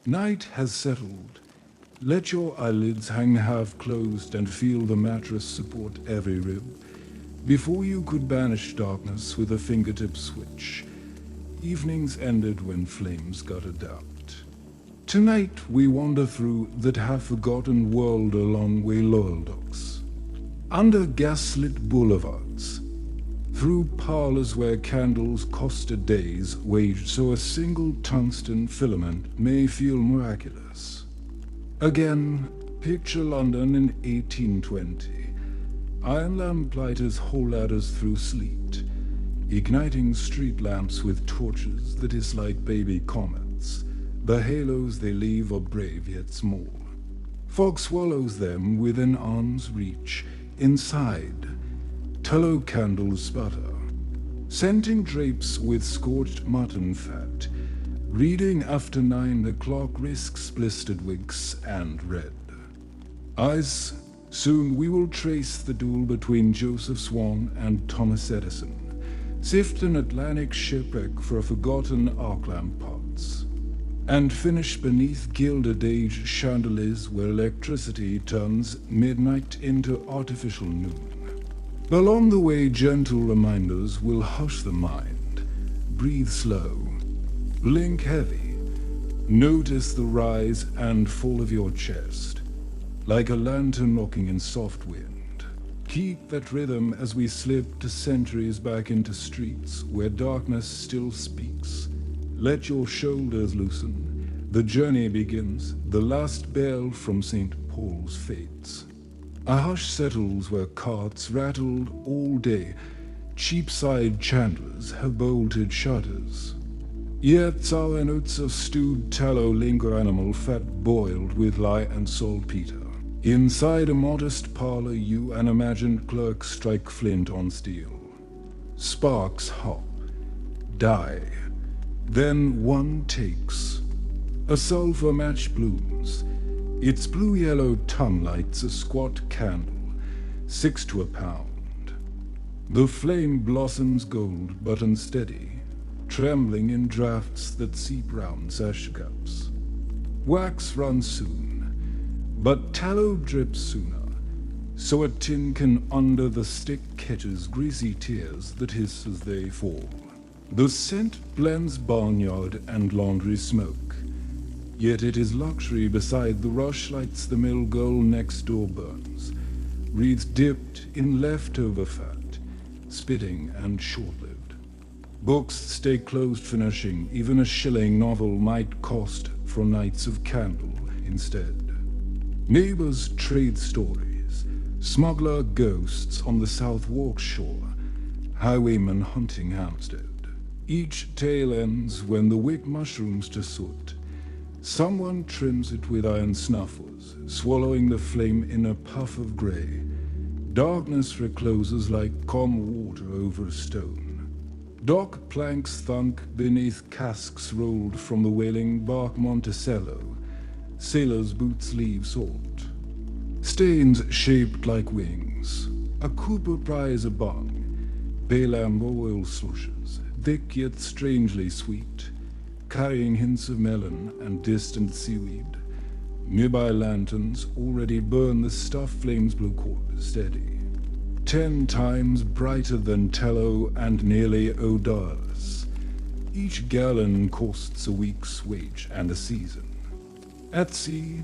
Night has settled. Let your eyelids hang half closed and feel the mattress support every rib. Before you could banish darkness with a fingertip switch, evenings ended when flames guttered out. Tonight we wander through that half-forgotten world along Loyal docks, under gaslit boulevards, through parlors where candles cost a day's wage so a single tungsten filament may feel miraculous. Again, picture London in 1820. Iron lamplighters haul ladders through sleet, igniting street lamps with torches that is like baby comets. The halos they leave are brave yet small. Fog swallows them within arm's reach. Inside, tallow candles sputter, scenting drapes with scorched mutton fat. Reading after 9, the clock risks blistered wicks and red. Eyes, soon we will trace the duel between Joseph Swan and Thomas Edison, sift an Atlantic shipwreck for a forgotten arc lamp parts, and finish beneath Gilded Age chandeliers where electricity turns midnight into artificial noon. Along the way, gentle reminders will hush the mind. Breathe slow. Blink heavy. Notice the rise and fall of your chest, like a lantern rocking in soft wind. Keep that rhythm as we slip to centuries back into streets where darkness still speaks. Let your shoulders loosen. The journey begins. The last bell from St. Paul's fades. A hush settles where carts rattled all day. Cheapside chandlers have bolted shutters. Yet sour notes of stewed tallow linger, animal fat boiled with lye and saltpeter. Inside a modest parlor, you, an imagined clerk, strike flint on steel. Sparks hop, die. Then one takes. A sulfur match blooms. Its blue-yellow tongue lights a squat candle, 6 to a pound. The flame blossoms gold but unsteady, trembling in drafts that seep round sash gaps. Wax runs soon, but tallow drips sooner, so a tin can under the stick catches greasy tears that hiss as they fall. The scent blends barnyard and laundry smoke, yet it is luxury beside the rush lights the mill girl next door burns, wreaths dipped in leftover fat, spitting and short-lived. Books stay closed finishing, even a shilling novel might cost for nights of candle instead. Neighbors trade stories, smuggler ghosts on the South Walk shore, highwaymen hunting Hampstead. Each tale ends when the wick mushrooms to soot. Someone trims it with iron snuffles, swallowing the flame in a puff of grey. Darkness recloses like calm water over a stone. Dock planks thunk beneath casks rolled from the wailing bark Monticello. Sailors' boots leave salt. Stains shaped like wings. A Cooper prize a bung. Bay lamb oil slushes, thick yet strangely sweet, carrying hints of melon and distant seaweed. Nearby lanterns already burn the stuff flames blow cord steady. 10 times brighter than tallow and nearly odorless. Each gallon costs a week's wage and a season. At sea,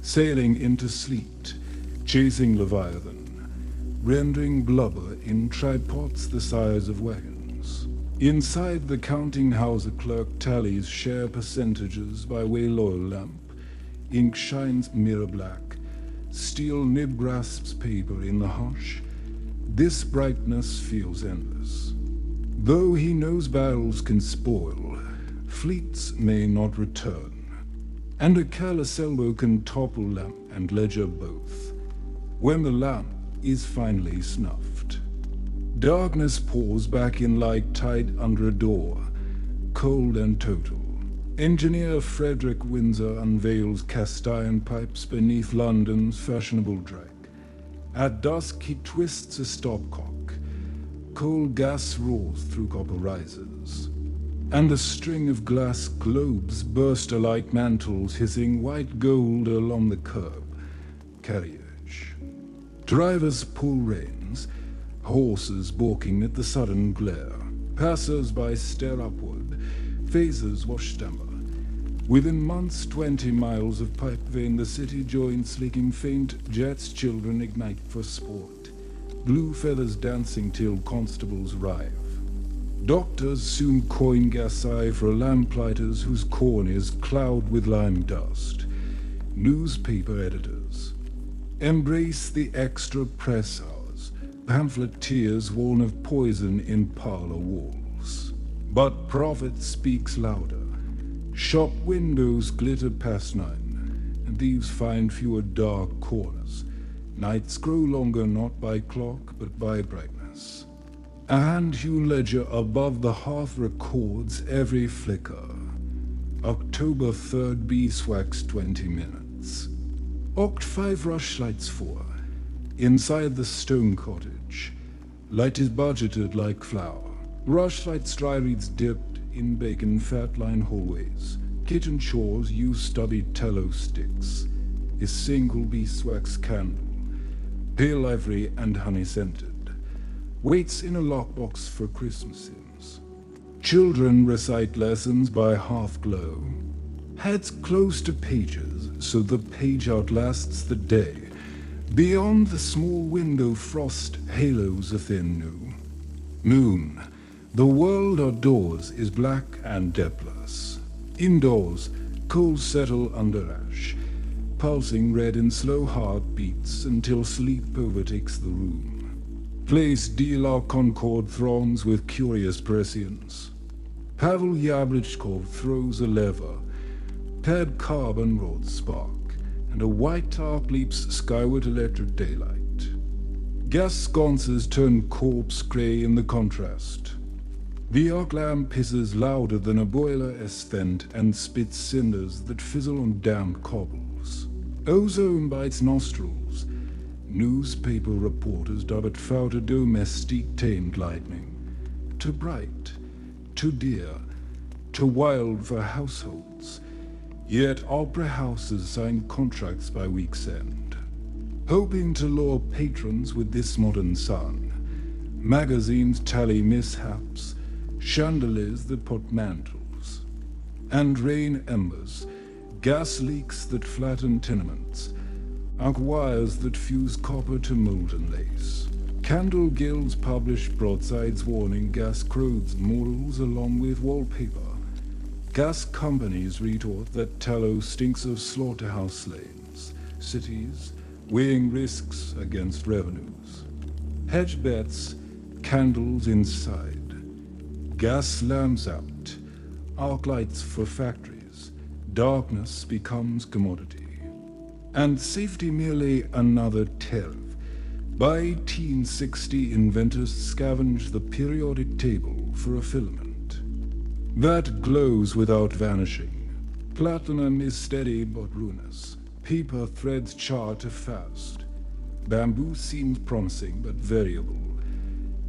sailing into sleet, chasing Leviathan, rendering blubber in tripods the size of wagons. Inside the counting house, a clerk tallies share percentages by way loyal lamp. Ink shines mirror black. Steel nib grasps paper in the hush. This brightness feels endless. Though he knows barrels can spoil, fleets may not return. And a careless elbow can topple lamp and ledger both, when the lamp is finally snuffed. Darkness pours back in like tide under a door, cold and total. Engineer Frederick Windsor unveils cast iron pipes beneath London's fashionable drag. At dusk he twists a stopcock. Coal gas roars through copper risers. and a string of glass globes burst like mantles hissing white gold along the curb. Carriage. Drivers pull reins, horses balking at the sudden glare. Passers-by stare upward, faces wash amber. Within months, 20 miles of pipe vein, the city joins licking faint, jets children ignite for sport. Blue feathers dancing till constables arrive. Doctors soon coin gasai for lamplighters whose corneas cloud with lime dust. Newspaper editors embrace the extra press hours. Pamphleteers warn of poison in parlor walls. But profit speaks louder. Shop windows glitter past 9, and thieves find fewer dark corners. Nights grow longer not by clock, but by brightness. A hand-hewn ledger above the hearth records every flicker. October 3rd, beeswax 20 minutes. Oct 5 rushlights 4. Inside the stone cottage. Light is budgeted like flour. Rushlights dry reeds dipped in bacon fat line hallways. Kitchen chores use stubby tallow sticks. A single beeswax candle, pale ivory and honey scented, waits in a lockbox for Christmas hymns. Children recite lessons by half glow. Heads close to pages so the page outlasts the day. Beyond the small window frost halos a thin new moon. The world outdoors is black and depthless. Indoors, coals settle under ash, pulsing red in slow heartbeats until sleep overtakes the room. Place deal Concord throngs with curious prescience. Pavel Yablichkov throws a lever, paired carbon rods spark, and a white arc leaps skyward electric daylight. Gas sconces turn corpse grey in the contrast. The arc lamp hisses louder than a boiler as vent and spits cinders that fizzle on damp cobbles. Ozone bites nostrils. Newspaper reporters dub it fouter domestique-tamed lightning. Too bright, too dear, too wild for households. Yet opera houses sign contracts by week's end. Hoping to lure patrons with this modern sun, magazines tally mishaps, chandeliers that put mantles, and rain embers, gas leaks that flatten tenements, arc wires that fuse copper to molten lace. Candle guilds publish broadsides warning gas corrodes morals along with wallpaper. Gas companies retort that tallow stinks of slaughterhouse lanes. Cities weighing risks against revenues. Hedge bets, candles inside. Gas lamps out, arc lights for factories, darkness becomes commodity. And safety merely another tariff. By 1860, inventors scavenged the periodic table for a filament that glows without vanishing. Platinum is steady but ruinous. Paper threads char too fast. Bamboo seems promising but variable.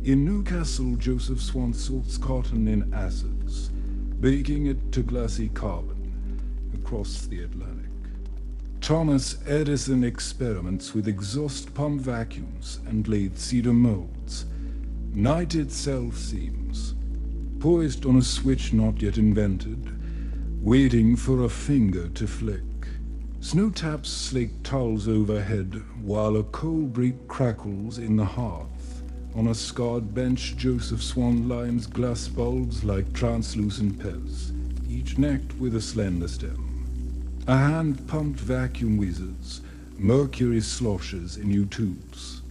In Newcastle, Joseph Swan salts cotton in acids, baking it to glassy carbon across the Atlantic. Thomas Edison experiments with exhaust pump vacuums and lathe cedar molds. Night itself seems, poised on a switch not yet invented, waiting for a finger to flick. Snow taps slake towels overhead while a coal brick crackles in the hearth. On a scarred bench, Joseph Swan lines glass bulbs like translucent pez, each necked with a slender stem. A hand-pumped vacuum whizzes, mercury sloshes in new tubes.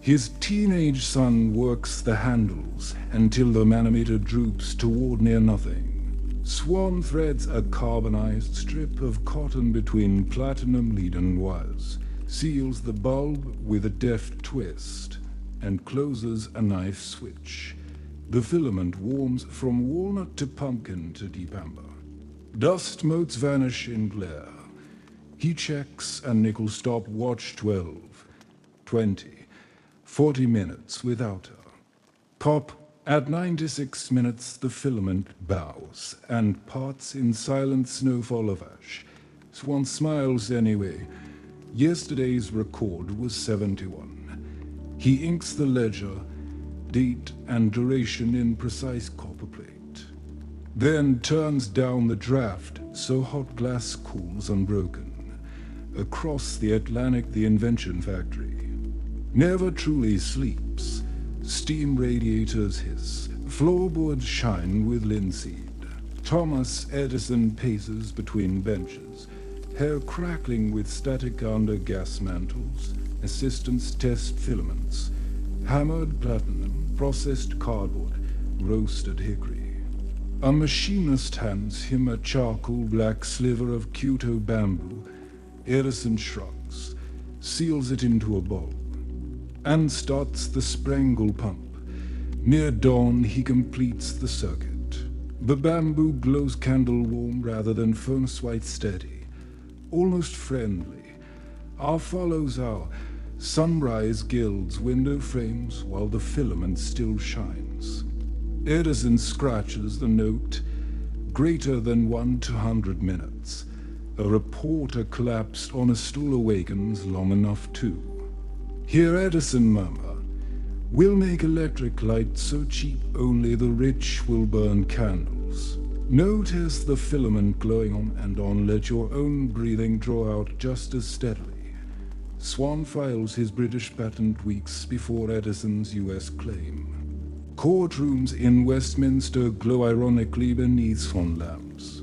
His teenage son works the handles until the manometer droops toward near nothing. Swan threads a carbonized strip of cotton between platinum-leaden wires, seals the bulb with a deft twist, and closes a knife switch. The filament warms from walnut to pumpkin to deep amber. Dust motes vanish in glare. He checks a nickel stopwatch 12, 20, 40 minutes without her. Pop, At 96 minutes, the filament bows and parts in silent snowfall of ash. Swan smiles anyway. Yesterday's record was 71. He inks the ledger, date and duration in precise copper plate. Then turns down the draft so hot glass cools unbroken. Across the Atlantic, the invention factory never truly sleeps. Steam radiators hiss, floorboards shine with linseed. Thomas Edison paces between benches, hair crackling with static under gas mantles. Assistants test filaments, hammered platinum, processed cardboard, roasted hickory. A machinist hands him a charcoal black sliver of Kyoto bamboo. Edison shrugs, seals it into a bulb, and starts the Sprangle pump. Near dawn, he completes the circuit. The bamboo glows candle warm rather than furnace white steady, almost friendly. Our follows our. Sunrise gilds window frames while the filament still shines. Edison scratches the note, greater than 1 to 100 minutes. A reporter collapsed on a stool awakens long enough too. Hear Edison murmur, "We'll make electric light so cheap only the rich will burn candles." Notice the filament glowing on and on, let your own breathing draw out just as steadily. Swan files his British patent weeks before Edison's US claim. Courtrooms in Westminster glow ironically beneath Swan lamps,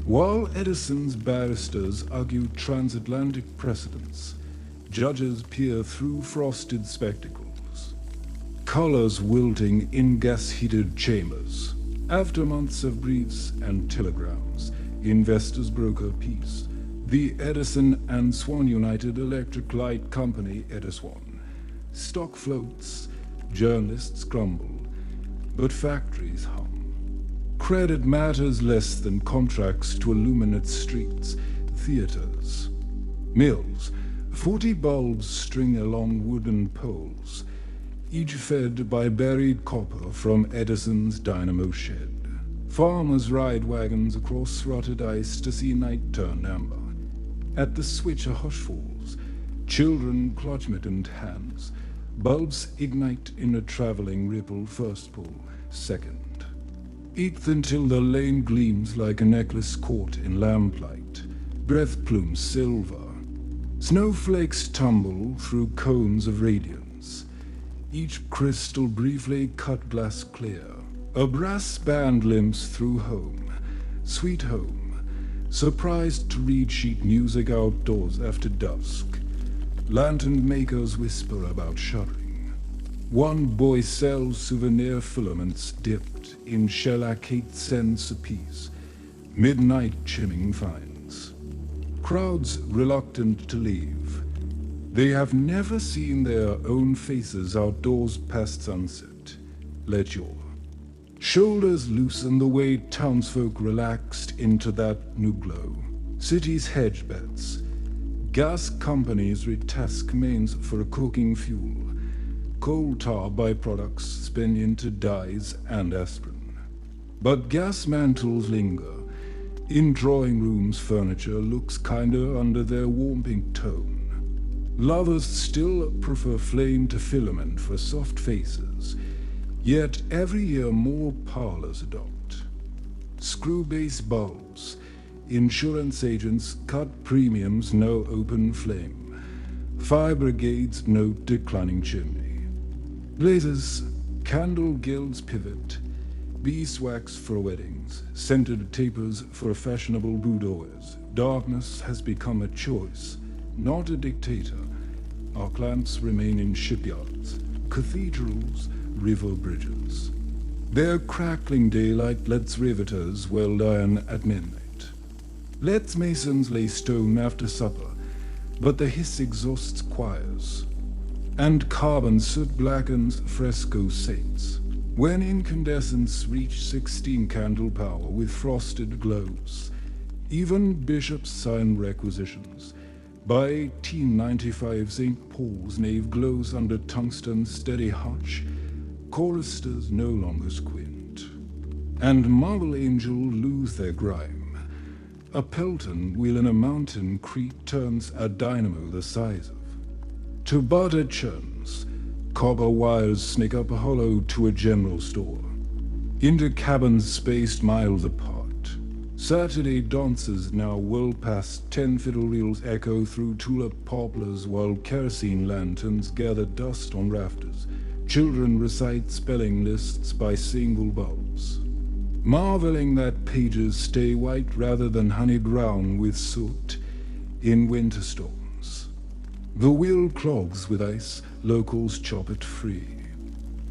while Edison's barristers argue transatlantic precedents. Judges peer through frosted spectacles, colors wilting in gas-heated chambers. After months of briefs and telegrams, investors broker peace. The Edison and Swan United Electric Light Company, Edison. Stock floats, journalists grumble, but factories hum. Credit matters less than contracts to illuminate streets, theaters, mills. 40 bulbs string along wooden poles, each fed by buried copper from Edison's dynamo shed. Farmers ride wagons across rotted ice to see night turn amber. At the switch a hush falls, children clutch mittened hands. Bulbs ignite in a traveling ripple, first pull, second. Eighth until the lane gleams like a necklace caught in lamplight. Breath plumes silver. Snowflakes tumble through cones of radiance, each crystal briefly cut glass clear. A brass band limps through home, sweet home, surprised to read sheet music outdoors after dusk. Lantern makers whisper about shuddering. One boy sells souvenir filaments dipped in shellac 8 cents apiece, midnight chimming finds. Crowds reluctant to leave. They have never seen their own faces outdoors past sunset. Let your shoulders loosen the way townsfolk relaxed into that new glow. Cities hedge bets. Gas companies retask mains for cooking fuel. Coal tar byproducts spin into dyes and aspirin. But gas mantles linger. In drawing rooms, furniture looks kinder under their warm pink tone. Lovers still prefer flame to filament for soft faces, yet every year more parlors adopt. Screw-base bulbs, insurance agents cut premiums, no open flame. Fire brigades note declining chimney. Blazes, candle guilds pivot. Beeswax for weddings, scented tapers for fashionable boudoirs. Darkness has become a choice, not a dictator. Arc lamps remain in shipyards, cathedrals, river bridges. Their crackling daylight lets riveters weld iron at midnight. Lets masons lay stone after supper, but the hiss exhausts choirs, and carbon soot blackens fresco saints. When incandescents reach 16 candle power with frosted globes, even bishops sign requisitions. By 1895, St. Paul's nave glows under tungsten steady hutch. choristers no longer squint, and marble angel lose their grime. A Pelton wheel in a mountain creek turns a dynamo the size of. To barter churns, copper wires snake up a hollow to a general store. Into cabins spaced miles apart. Saturday dances now well past 10 fiddle reels echo through tulip poplars while kerosene lanterns gather dust on rafters. Children recite spelling lists by single bulbs, marveling that pages stay white rather than honeyed brown with soot in winter storms. The wheel clogs with ice, locals chop it free.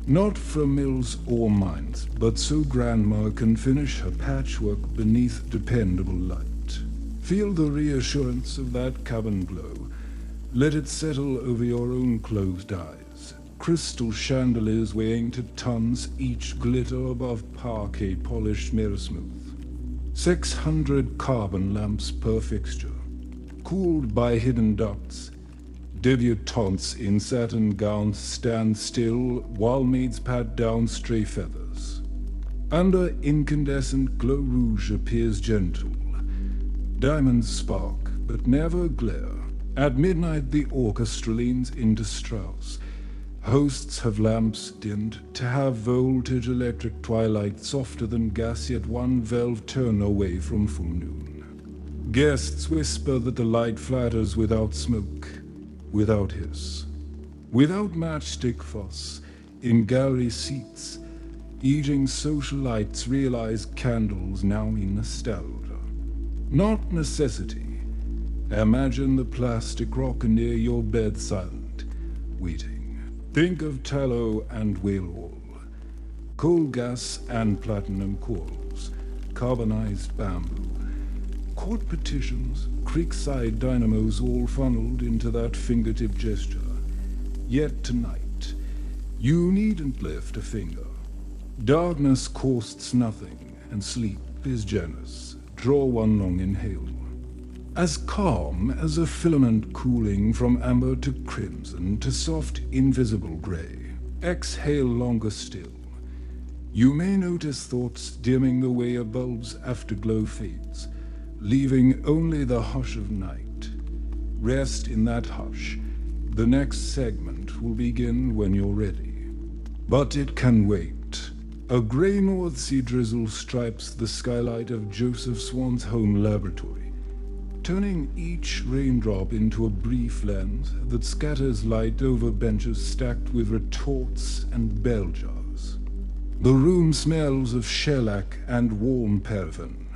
Not from mills or mines, but so grandma can finish her patchwork beneath dependable light. Feel the reassurance of that cabin glow. Let it settle over your own closed eyes. Crystal chandeliers weighing to tons, each glitter above parquet polished mirror smooth. 600 carbon lamps per fixture, cooled by hidden ducts. Debutantes in satin gowns stand still while maids pat down stray feathers. Under incandescent glow rouge appears gentle. Diamonds spark, but never glare. At midnight the orchestra leans into Strauss. Hosts have lamps dimmed to have voltage electric twilight softer than gas, yet one valve turn away from full noon. Guests whisper that the light flatters without smoke, without hiss, without matchstick fuss. In gallery seats, eating socialites realize candles now mean nostalgia, not necessity. Imagine the plastic rock near your bed silent, waiting. Think of tallow and whale oil, coal gas and platinum coils, carbonized bamboo, court petitions, creekside dynamos all funneled into that fingertip gesture. Yet tonight, you needn't lift a finger. Darkness costs nothing, and sleep is generous. Draw one long inhale. As calm as a filament cooling from amber to crimson to soft invisible gray. Exhale longer still. You may notice thoughts dimming the way a bulb's afterglow fades, leaving only the hush of night. Rest in that hush. The next segment will begin when you're ready. But it can wait. A grey North Sea drizzle stripes the skylight of Joseph Swan's home laboratory, turning each raindrop into a brief lens that scatters light over benches stacked with retorts and bell jars. The room smells of shellac and warm paraffin.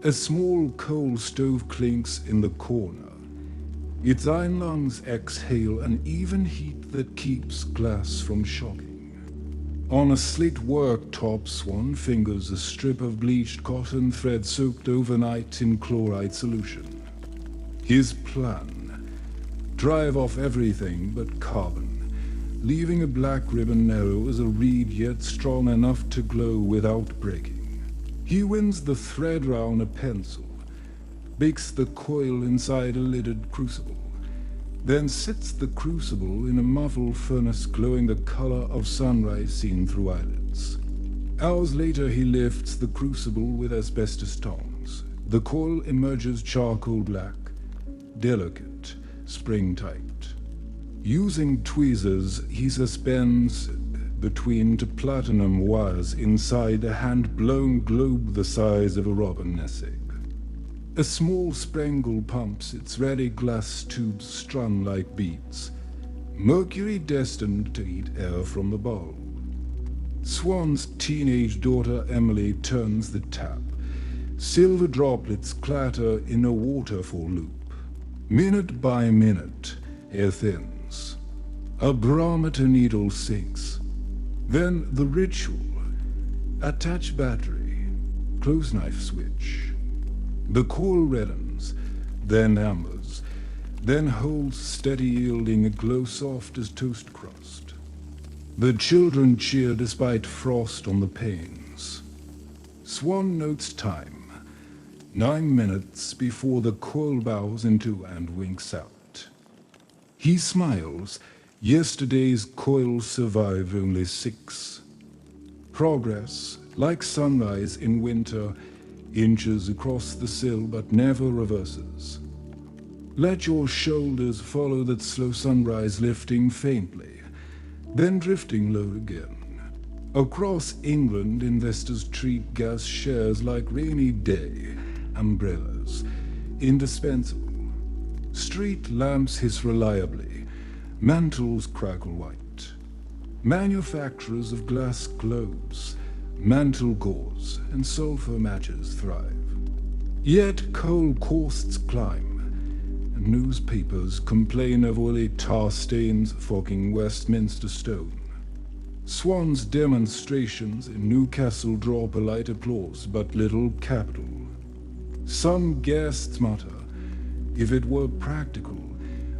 A small coal stove clinks in the corner. Its iron lungs exhale an even heat that keeps glass from shocking. On a slate worktop, Swan fingers a strip of bleached cotton thread soaked overnight in chloride solution. His plan: drive off everything but carbon, leaving a black ribbon narrow as a reed yet strong enough to glow without breaking. He winds the thread round a pencil, bakes the coil inside a lidded crucible, then sits the crucible in a muffled furnace glowing the color of sunrise seen through eyelids. Hours later he lifts the crucible with asbestos tongs. The coil emerges charcoal black, delicate, spring-tight. Using tweezers, he suspends between two platinum wires inside a hand-blown globe the size of a robin nest egg. A small sprangle pumps its ready glass tubes strung like beads, mercury destined to eat air from the bulb. Swan's teenage daughter Emily turns the tap. Silver droplets clatter in a waterfall loop. Minute by minute, air thins. A barometer needle sinks. Then the ritual. Attach battery. Close knife switch. The coal reddens, then ambers, then holds steady, yielding a glow soft as toast crust. The children cheer despite frost on the panes. Swan notes time. 9 minutes before the coil bows into and winks out. He smiles, Yesterday's coils survive only 6. Progress, like sunrise in winter, inches across the sill but never reverses. Let your shoulders follow that slow sunrise, lifting faintly, then drifting low again. Across England, investors treat gas shares like rainy day umbrellas, indispensable. Street lamps hiss reliably, mantles crackle white. Manufacturers of glass globes, mantle gauze, and sulfur matches thrive. Yet coal costs climb, and newspapers complain of oily tar stains fogging Westminster stone. Swan's demonstrations in Newcastle draw polite applause, but little capital. Some guests mutter, if it were practical,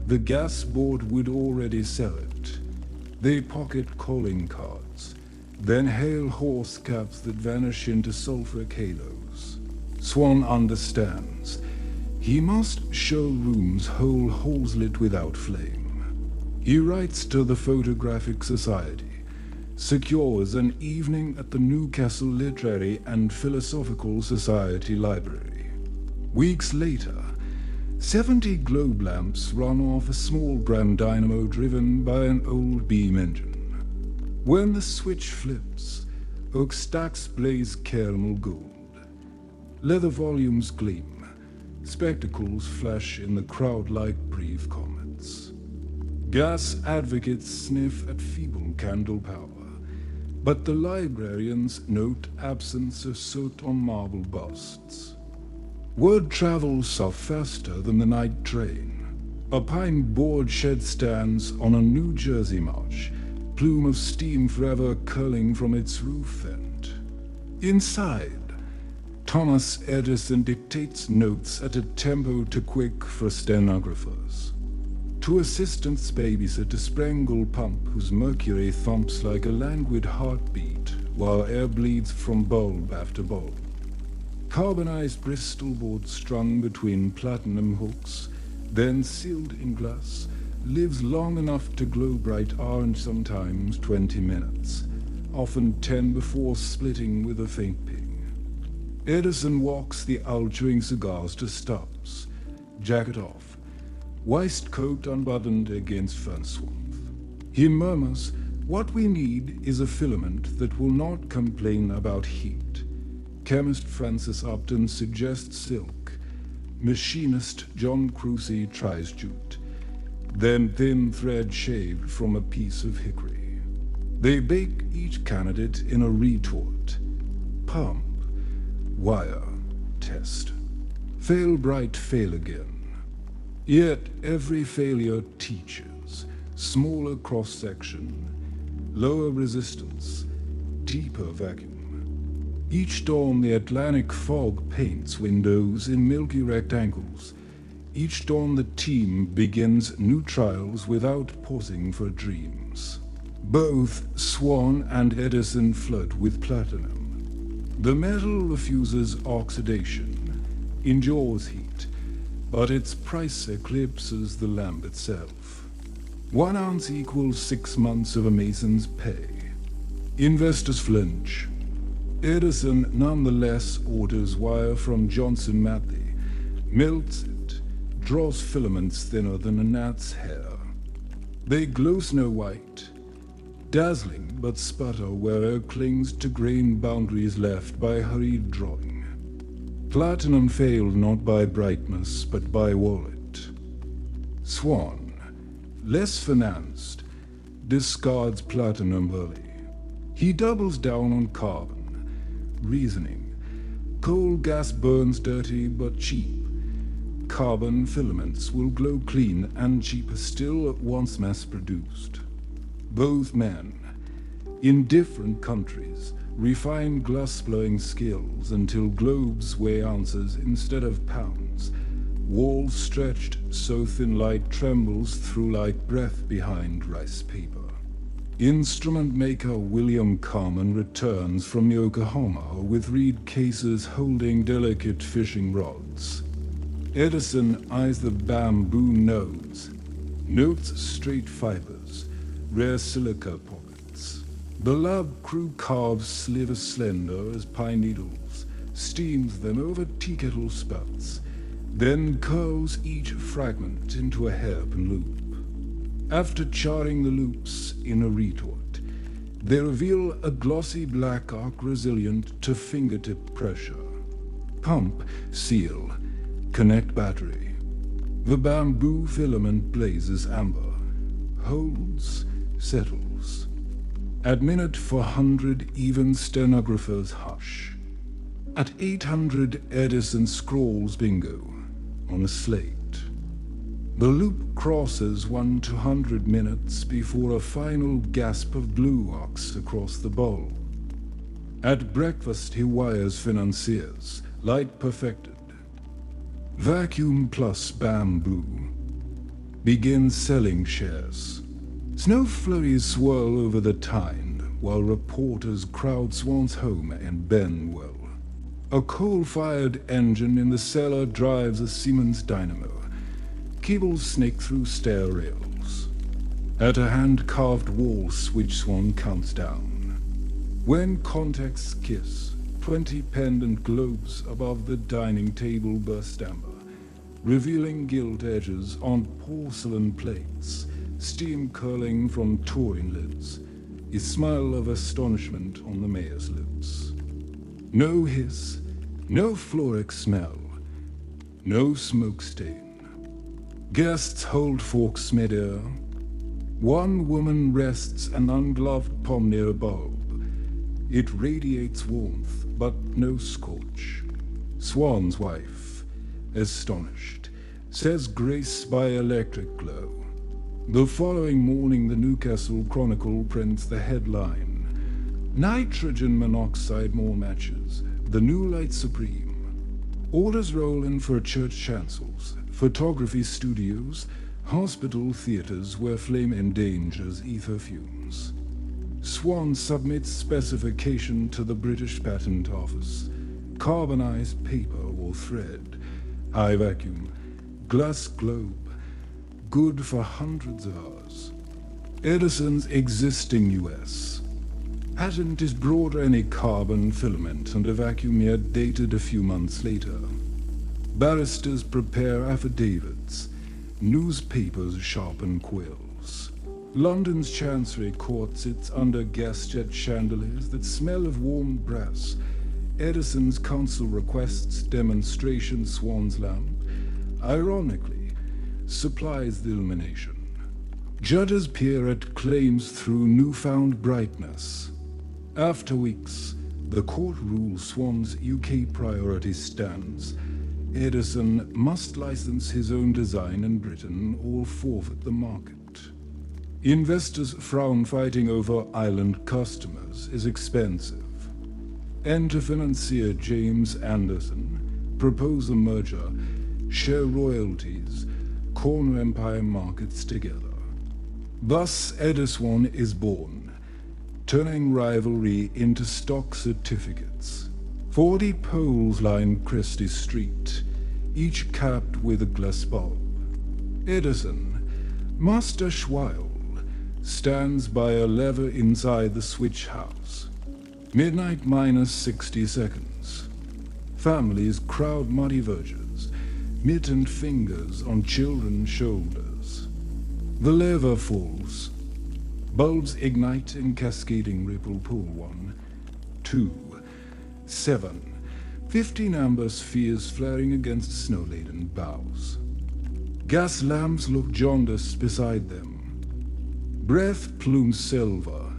the gas board would already sell it. They pocket calling cards, then hail horse caps that vanish into sulfuric halos. Swan understands. He must show rooms whole holes lit without flame. He writes to the Photographic Society, secures an evening at the Newcastle Literary and Philosophical Society Library. Weeks later, 70 globe lamps run off a small brand dynamo driven by an old beam engine. When the switch flips, oak stacks blaze caramel gold. Leather volumes gleam, spectacles flash in the crowd like brief comets. Gas advocates sniff at feeble candle power, but the librarians note absence of soot on marble busts. Word travels south faster than the night train. A pine board shed stands on a New Jersey marsh, plume of steam forever curling from its roof vent. Inside, Thomas Edison dictates notes at a tempo too quick for stenographers. Two assistants babysit a Sprengel pump whose mercury thumps like a languid heartbeat while air bleeds from bulb after bulb. Carbonized Bristol board strung between platinum hooks, then sealed in glass, lives long enough to glow bright orange, sometimes 20 minutes, often 10 before splitting with a faint ping. Edison walks the aisle chewing cigars to stops, jacket off, waistcoat unbuttoned against fern swamp. He murmurs, "What we need is a filament that will not complain about heat." Chemist Francis Upton suggests silk. Machinist John Crucy tries jute. Then thin thread shaved from a piece of hickory. They bake each candidate in a retort. Pump, wire, test. Fail bright, fail again. Yet every failure teaches. Smaller cross-section, lower resistance, deeper vacuum. Each dawn the Atlantic fog paints windows in milky rectangles. Each dawn the team begins new trials without pausing for dreams. Both Swan and Edison flirt with platinum. The metal refuses oxidation, endures heat, but its price eclipses the lamp itself. 1 ounce equals 6 months of a mason's pay. Investors flinch. Edison nonetheless orders wire from Johnson Matthey, melts it, draws filaments thinner than a gnat's hair. They glow snow white, dazzling but sputter where air clings to grain boundaries left by hurried drawing. Platinum failed not by brightness but by wallet. Swan, less financed, discards platinum early. He doubles down on carbon. Reasoning. Coal gas burns dirty but cheap. Carbon filaments will glow clean and cheaper still once mass-produced. Both men, in different countries, refine glass-blowing skills until globes weigh ounces instead of pounds. Walls stretched so thin light trembles through like breath behind rice paper. Instrument maker William Carman returns from Yokohama with reed cases holding delicate fishing rods. Edison eyes the bamboo nodes. Notes straight fibers, rare silica pockets. The lab crew carves slivers slender as pine needles, steams them over tea kettle spouts, then curls each fragment into a hairpin loop. After charring the loops in a retort, they reveal a glossy black arc resilient to fingertip pressure. Pump, seal, connect battery. The bamboo filament blazes amber, holds, settles. At minute 400, even stenographers hush. At 800, Edison scrawls bingo on a slate. The loop crosses 1 to 100 minutes before a final gasp of blue arcs across the bowl. At breakfast, he wires financiers, light perfected. Vacuum plus bamboo. Begins selling shares. Snow flurries swirl over the Tyne, while reporters crowd Swan's home and Benwell. A coal-fired engine in the cellar drives a Siemens dynamo. Cables snake through stair rails. At a hand-carved wall switch, Swan counts down. When contacts kiss, 20 pendant globes above the dining table burst amber, revealing gilt edges on porcelain plates, steam curling from touring lids, a smile of astonishment on the mayor's lips. No hiss, no floric smell, no smoke stain. Guests hold forks midair. One woman rests an ungloved palm near a bulb. It radiates warmth, but no scorch. Swan's wife, astonished, says grace by electric glow. The following morning, the Newcastle Chronicle prints the headline: Nitrogen monoxide more matches, the new light supreme. Orders roll in for church chancels, photography studios, hospital theaters where flame endangers ether fumes. Swan submits specification to the British Patent Office. Carbonized paper or thread, high vacuum, glass globe, good for hundreds of hours. Edison's existing US. Patent is broader any carbon filament and a vacuum dated a few months later. Barristers prepare affidavits. Newspapers sharpen quills. London's Chancery Court sits under gas jet chandeliers that smell of warmed brass. Edison's counsel requests demonstration Swan's lamp, ironically, supplies the illumination. Judges peer at claims through newfound brightness. After weeks, the court rules Swan's UK priority stands. Edison must license his own design in Britain or forfeit the market. Investors frown. Fighting over island customers is expensive. Enter financier James Anderson, propose a merger, share royalties, corner empire markets together. Thus Edison is born, turning rivalry into stock certificates. 40 poles line Christie Street, each capped with a glass bulb. Edison, Master Schweil, stands by a lever inside the switch house. Midnight minus 60 seconds. Families crowd muddy verges, mittened fingers on children's shoulders. The lever falls. Bulbs ignite in cascading ripple pool. 1, 2, 7. 15 amber spheres flaring against snow-laden boughs. Gas lamps look jaundiced beside them. Breath plumes silver.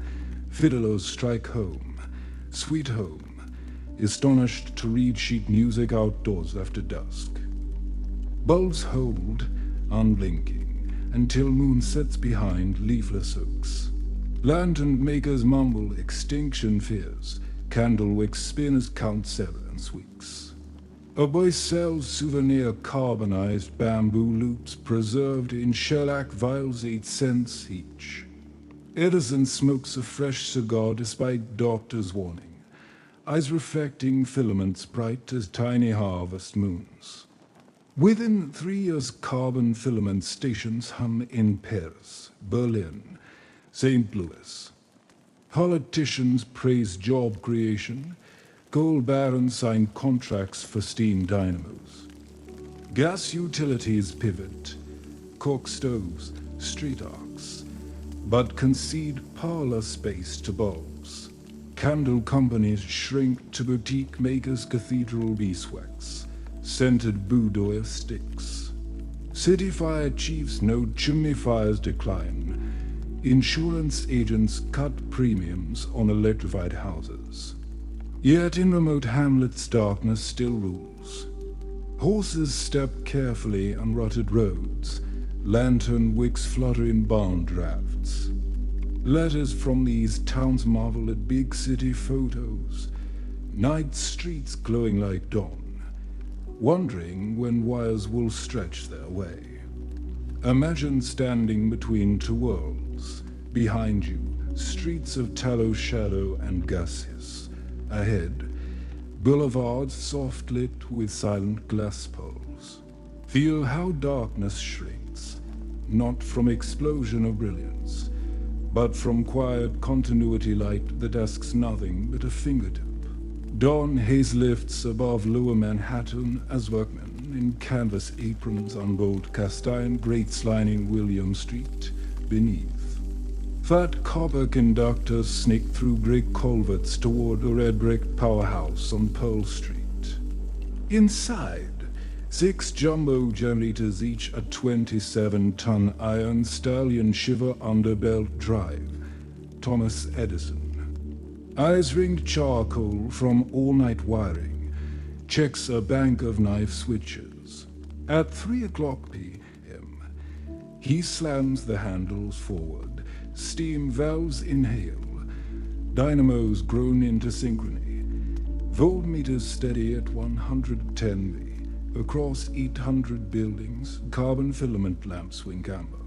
Fiddlers strike home. Sweet home, astonished to read sheet music outdoors after dusk. Bulbs hold, unblinking, until moon sets behind leafless oaks. Lantern makers mumble extinction fears. Candlewick spinners count severance weeks. A boy sells souvenir carbonized bamboo loops preserved in shellac vials 8 cents each. Edison smokes a fresh cigar despite doctor's warning, eyes reflecting filaments bright as tiny harvest moons. Within 3 years, carbon filament stations hum in Paris, Berlin, St. Louis. Politicians praise job creation. Coal barons sign contracts for steam dynamos. Gas utilities pivot, cork stoves, street arcs, but concede parlor space to bulbs. Candle companies shrink to boutique makers' cathedral beeswax, scented boudoir sticks. City fire chiefs note chimney fires decline. Insurance agents cut premiums on electrified houses. Yet in remote hamlets darkness still rules. Horses step carefully on rutted roads. Lantern wicks flutter in barn drafts. Letters from these towns marvel at big city photos. Night streets glowing like dawn, wondering when wires will stretch their way. Imagine standing between two worlds. Behind you, streets of tallow shadow and gas hiss. Ahead, boulevards soft lit with silent glass poles. Feel how darkness shrinks, not from explosion of brilliance, but from quiet continuity light that asks nothing but a fingertip. Dawn haze lifts above lower Manhattan as workmen in canvas aprons unbolt cast iron grates lining William Street beneath. Fat copper conductors snake through brick culverts toward a red brick powerhouse on Pearl Street. Inside, 6 jumbo generators, each a 27-ton iron stallion, shiver under belt drive. Thomas Edison. Eyes-ringed charcoal from all-night wiring. Checks a bank of knife switches. At 3 o'clock p.m., he slams the handles forward. Steam valves inhale. Dynamos groan into synchrony. Voltmeters steady at 110 V. Across 800 buildings, carbon filament lamps swing amber.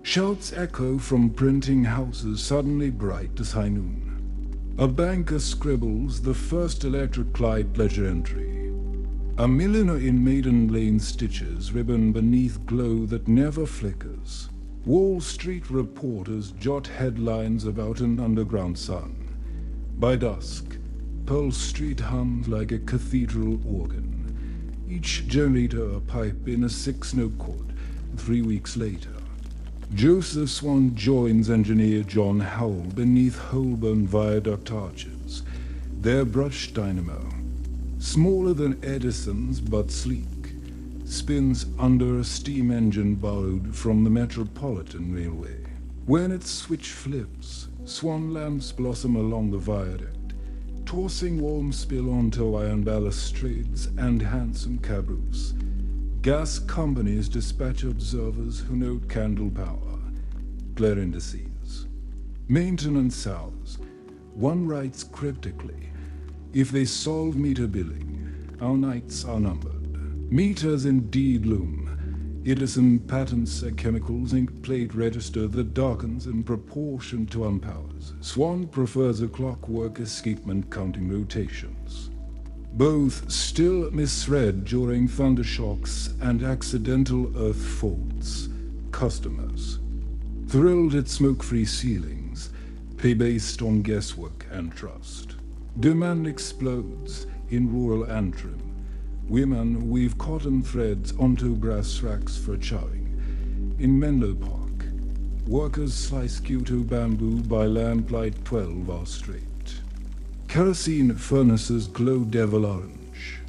Shouts echo from printing houses suddenly bright as high noon. A banker scribbles the first electric light ledger entry. A milliner in Maiden Lane stitches ribbon beneath glow that never flickers. Wall Street reporters jot headlines about an underground sun. By dusk, Pearl Street hums like a cathedral organ. Each generator a pipe in a 6-note chord. 3 weeks later, Joseph Swan joins engineer John Howell beneath Holborn viaduct arches. Their brush dynamo, smaller than Edison's but sleek, spins under a steam engine borrowed from the Metropolitan Railway. When its switch flips, swan lamps blossom along the viaduct, tossing warm spill onto iron balustrades and handsome caboose. Gas companies dispatch observers who note candle power, glare indices. Maintenance hours. One writes cryptically, if they solve meter billing, our nights are numbered. Meters indeed loom. Edison patents a chemicals ink plate register that darkens in proportion to unpowers. Swan prefers a clockwork escapement counting rotations. Both still misread during thundershocks and accidental earth faults. Customers, thrilled at smoke-free ceilings, pay based on guesswork and trust. Demand explodes in rural Antrim. Women weave cotton threads onto brass racks for chowing. In Menlo Park, workers slice Kyoto bamboo by lamplight 12 hours straight. Kerosene furnaces glow devil orange,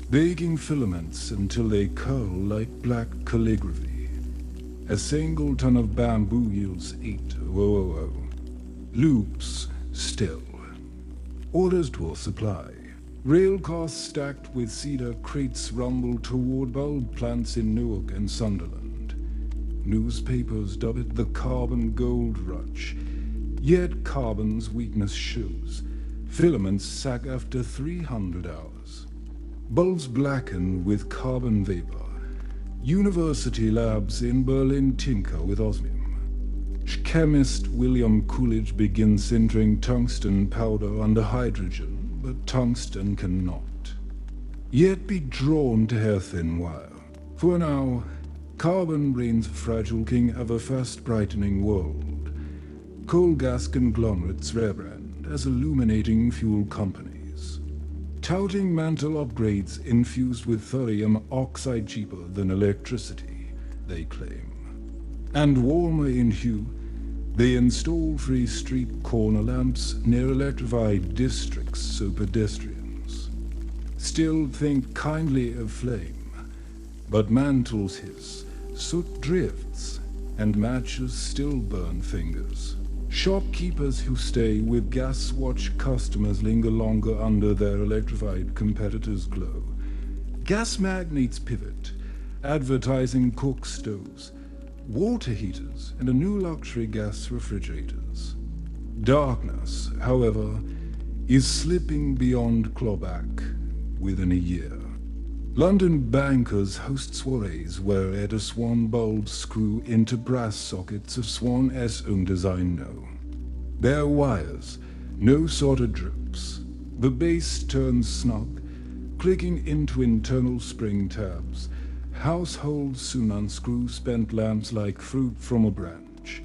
baking filaments until they curl like black calligraphy. A single ton of bamboo yields 8,000. Loops still. Orders dwarf supply. Rail cars stacked with cedar crates rumble toward bulb plants in Newark and Sunderland. Newspapers dub it the carbon gold rush, yet carbon's weakness shows. Filaments sag after 300 hours. Bulbs blacken with carbon vapor. University labs in Berlin tinker with osmium. Chemist William Coolidge begins sintering tungsten powder under hydrogen, but tungsten cannot yet be drawn to hair-thin wire. For now, carbon reigns fragile king of a fast-brightening world. Coal-gas conglomerates rebrand as illuminating fuel companies, touting mantle upgrades infused with thorium oxide cheaper than electricity, they claim. And warmer in hue, they install free street corner lamps near electrified districts so pedestrians still think kindly of flame. But mantles hiss, soot drifts, and matches still burn fingers. Shopkeepers who stay with gas watch customers linger longer under their electrified competitors' glow. Gas magnates pivot, advertising cook stoves, water heaters, and a new luxury gas refrigerators. Darkness, however, is slipping beyond clawback within a year. London bankers host soirees where Edison bulbs screw into brass sockets of Swan's own design no. Bare wires, no soldered drips. The base turns snug, clicking into internal spring tabs. Households soon unscrew spent lamps like fruit from a branch,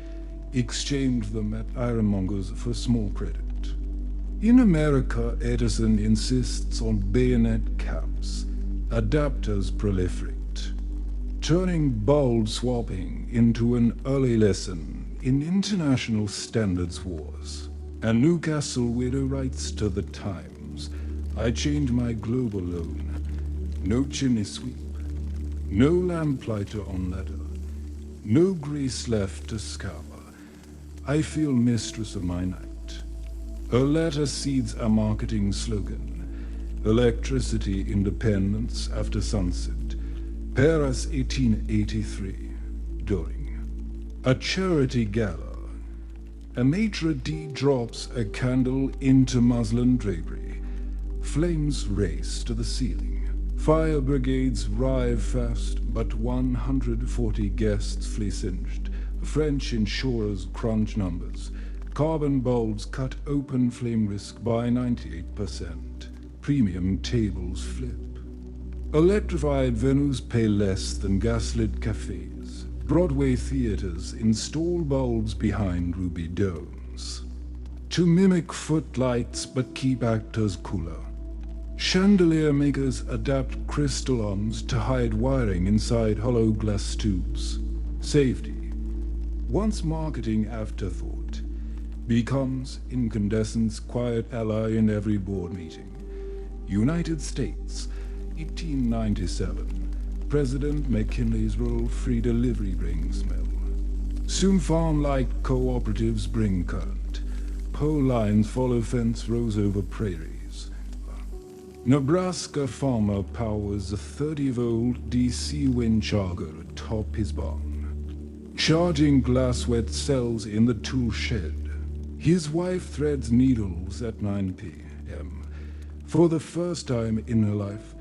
exchange them at ironmongers for small credit. In America, Edison insists on bayonet caps. Adapters proliferate, turning bulb swapping into an early lesson in international standards wars. And Newcastle widow writes to the Times, I change my globe alone. No chimney sweep, no lamplighter on ladder, no grease left to scour. I feel mistress of my night. Her letter seeds a marketing slogan. Electricity independence after sunset. Paris 1883. During a charity gala, a maitre d' drops a candle into muslin drapery. Flames race to the ceiling. Fire brigades arrive fast, but 140 guests flee singed. French insurers crunch numbers. Carbon bulbs cut open flame risk by 98%. Premium tables flip. Electrified venues pay less than gaslit cafes. Broadway theaters install bulbs behind ruby domes to mimic footlights but keep actors cooler. Chandelier makers adapt crystal arms to hide wiring inside hollow glass tubes. Safety, once marketing afterthought, becomes incandescent's quiet ally in every board meeting. United States, 1897. President McKinley's rural free delivery brings smell. Soon farm-like cooperatives bring current. Pole lines follow fence rows over prairies. Nebraska farmer powers a 30-volt DC wind charger atop his barn, charging glass-wet cells in the tool shed. His wife threads needles at 9 p.m. For the first time in her life,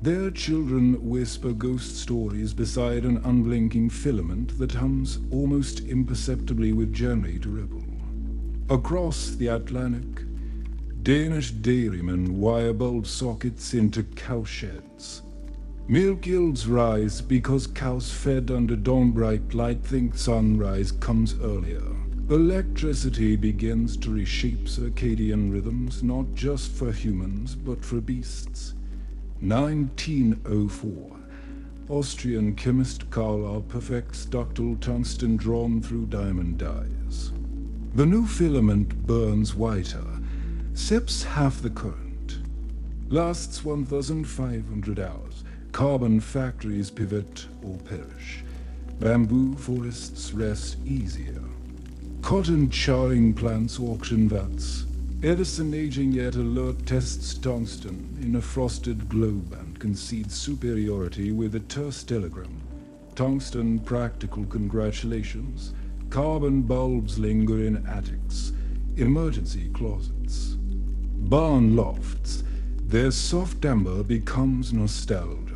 their children whisper ghost stories beside an unblinking filament that hums almost imperceptibly with generator ripple. Across the Atlantic, Danish dairymen wire bulb sockets into cow sheds. Milk yields rise because cows fed under dawn-bright light think sunrise comes earlier. Electricity begins to reshape circadian rhythms, not just for humans, but for beasts. 1904. Austrian chemist Carl perfects ductile tungsten drawn through diamond dyes. The new filament burns whiter, sips half the current, lasts 1,500 hours. Carbon factories pivot or perish. Bamboo forests rest easier. Cotton charring plants auction vats. Edison, aging yet alert, tests tungsten in a frosted globe and concedes superiority with a terse telegram. Tungsten practical congratulations. Carbon bulbs linger in attics, emergency closets, barn lofts. Their soft amber becomes nostalgia.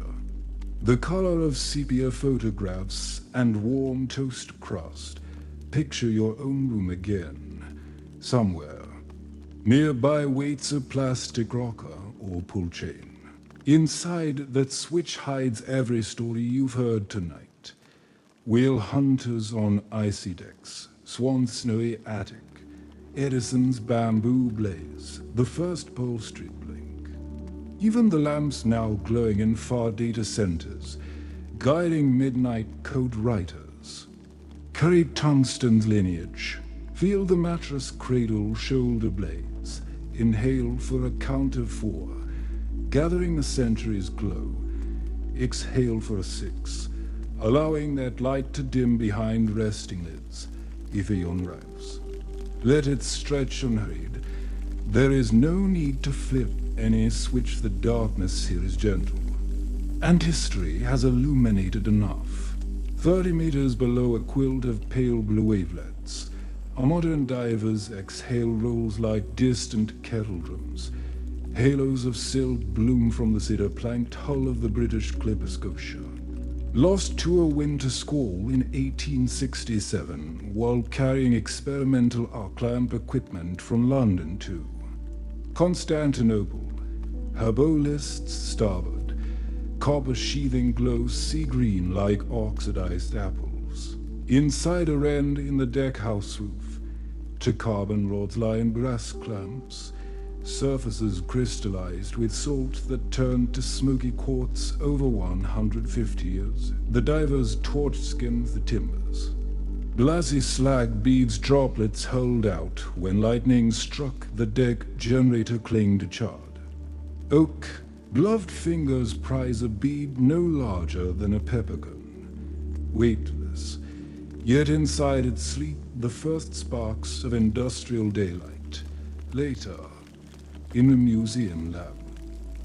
The color of sepia photographs and warm toast crust. Picture your own room again, somewhere. Nearby waits a plastic rocker or pull chain. Inside, that switch hides every story you've heard tonight. Whale hunters on icy decks, Swan's snowy attic, Edison's bamboo blaze, the first pole street blink. Even the lamps now glowing in far data centers, guiding midnight code writers. Curry tungsten's lineage, feel the mattress cradle shoulder blades, inhale for a count of 4, gathering a century's glow, exhale for a 6, allowing that light to dim behind resting lids, if a yawn rives. Let it stretch unhurried. There is no need to flip any switch, the darkness here is gentle. And history has illuminated enough. 30 meters below a quilt of pale blue wavelets, a modern diver's exhale rolls like distant kettle drums. Halos of silt bloom from the cedar-planked hull of the British clipper Scotia. Lost to a winter squall in 1867 while carrying experimental arc lamp equipment from London to Constantinople. Her bow lists starboard. Copper sheathing glows sea green like oxidized apples. Inside a rend in the deck house roof, to carbon rods line brass clamps, surfaces crystallized with salt that turned to smoky quartz over 150 years. The divers torch skins the timbers. Glassy slag beads droplets hold out when lightning struck the deck generator clinged charred. Oak, gloved fingers prize a bead no larger than a peppercorn. Weightless, yet inside it sleep the first sparks of industrial daylight. Later, in a museum lab,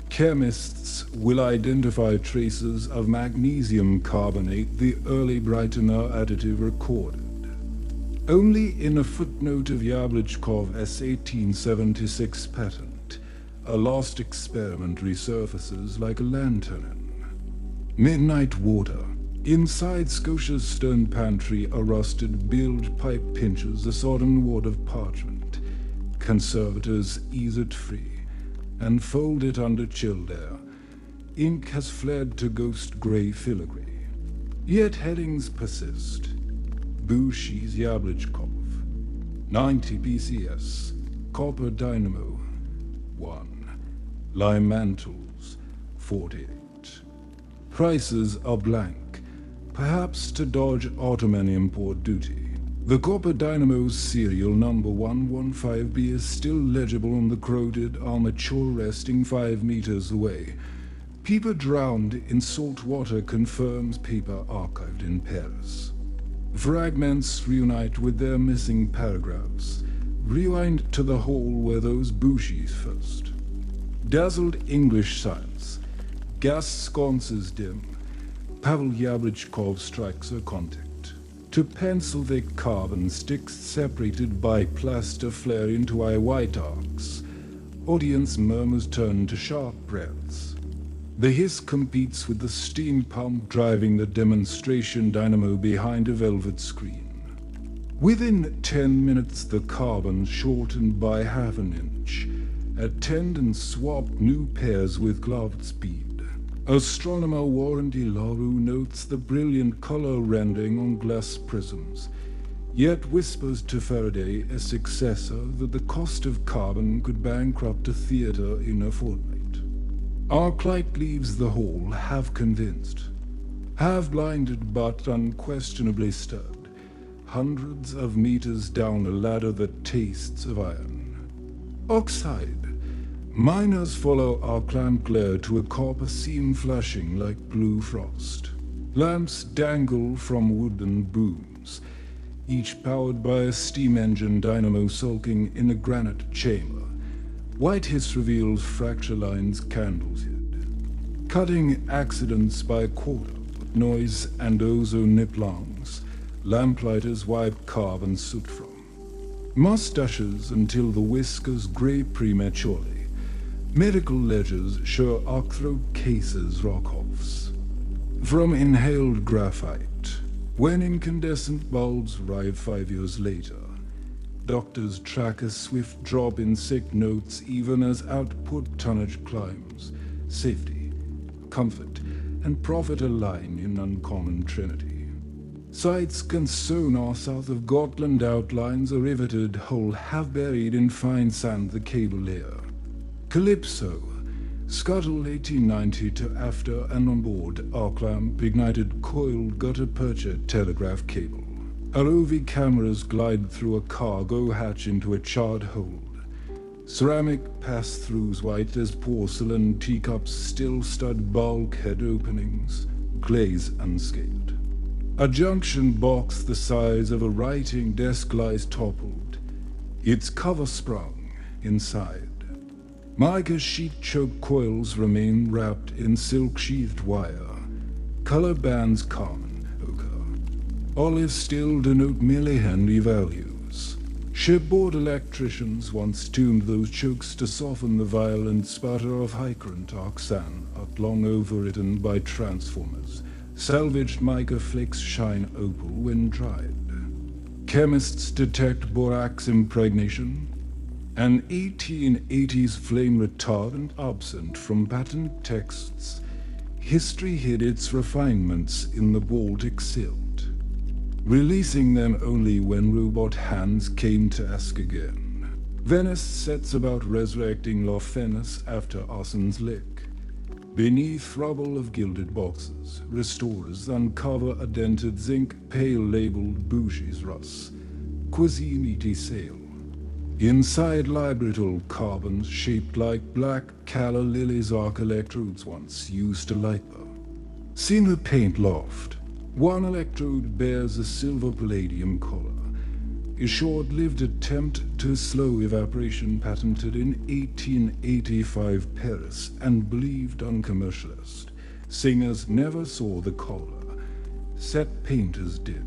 chemists will identify traces of magnesium carbonate, the early brightener additive recorded. Only in a footnote of Yablitchkov's 1876 patent, a lost experiment resurfaces like a lantern. Midnight water. Inside Scotia's stone pantry, a rusted bilge pipe pinches a sodden wad of parchment. Conservators ease it free and fold it under chilled air. Ink has fled to ghost grey filigree. Yet headings persist. Bushi's Yablitchkov, 90 PCS, copper dynamo, 1. Lime mantles, 48. Prices are blank, perhaps to dodge Ottoman import duty. The copper dynamo's serial number 115B is still legible on the corroded armature resting 5 meters away. Paper drowned in salt water confirms paper archived in Paris. Fragments reunite with their missing paragraphs. Rewind to the hall where those bushies first. Dazzled English science. Gas sconces dim. Pavel Yablitchkov strikes a contact. To pencil-thick carbon sticks separated by plaster flare into eye white arcs. Audience murmurs turn to sharp breaths. The hiss competes with the steam pump driving the demonstration dynamo behind a velvet screen. Within 10 minutes the carbon shortened by half an inch. Attend and swap new pairs with gloved speed. Astronomer Warranty Laru notes the brilliant color rendering on glass prisms, yet whispers to Faraday, a successor, that the cost of carbon could bankrupt a theater in a fortnight. Arclight leaves the hall, half convinced, half blinded but unquestionably stirred, hundreds of meters down a ladder that tastes of iron. Oxide. Miners follow arc lamp glare to a copper seam flashing like blue frost. Lamps dangle from wooden booms, each powered by a steam engine dynamo sulking in a granite chamber. White hiss reveals fracture lines candles hid. Cutting accidents by a quarter, but noise and ozone nip lungs, lamplighters wipe carbon soot from. Mustaches until the whiskers gray prematurely. Medical ledgers show arc-throat cases rock-offs. From inhaled graphite, when incandescent bulbs arrive 5 years later, doctors track a swift drop in sick notes even as output tonnage climbs. Safety, comfort, and profit align in uncommon trinity. Sites can sonar south of Gotland outlines a riveted hull half buried in fine sand the cable layer. Calypso, scuttle 1890 to after and on board arc lamp ignited coiled gutta-percha telegraph cable. ROV cameras glide through a cargo hatch into a charred hold. Ceramic pass-throughs white as porcelain, teacups still stud bulkhead openings, glaze unscaled. A junction box the size of a writing desk lies toppled, its cover sprung inside. Mica sheet choke coils remain wrapped in silk-sheathed wire, color bands common ochre. Olive still denote millihenry values. Shipboard electricians once tuned those chokes to soften the violent sputter of hygrant oxan, up long overridden by transformers. Salvaged mica flakes shine opal when dried. Chemists detect borax impregnation. An 1880s flame retardant absent from patent texts. History hid its refinements in the Baltic silt, releasing them only when robot hands came to ask again. Venice sets about resurrecting Lofenus after Arsen's lick. Beneath rubble of gilded boxes, restorers uncover a dented zinc pale labeled Boucher's Russ, quasi-meaty sail. Inside librettal carbons shaped like black calla lilies arc electrodes once used to light bulb. Seen the paint loft. One electrode bears a silver palladium collar, a short-lived attempt to slow evaporation patented in 1885 Paris and believed uncommercialized. Singers never saw the collar, set painters did.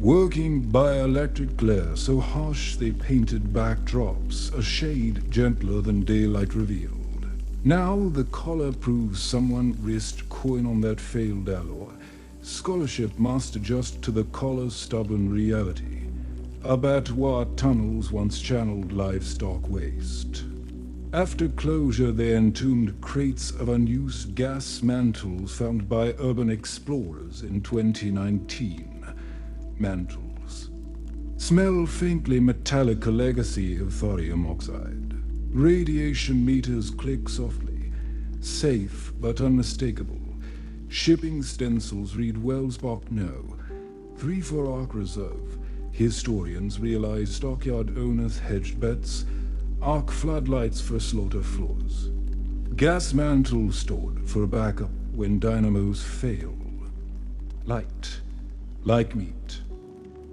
Working by electric glare so harsh they painted backdrops, a shade gentler than daylight revealed. Now the collar proves someone risked coin on that failed alloy. Scholarship must adjust to the collar's stubborn reality. Abattoir tunnels once channeled livestock waste. After closure they entombed crates of unused gas mantles found by urban explorers in 2019. Mantles. Smell faintly metallic, a legacy of thorium oxide. Radiation meters click softly. Safe but unmistakable. Shipping stencils read Wellsbach no. 3 for Ark Reserve. Historians realize stockyard owners hedged bets. Ark floodlights for slaughter floors. Gas mantles stored for backup when dynamos fail. Light, like meat,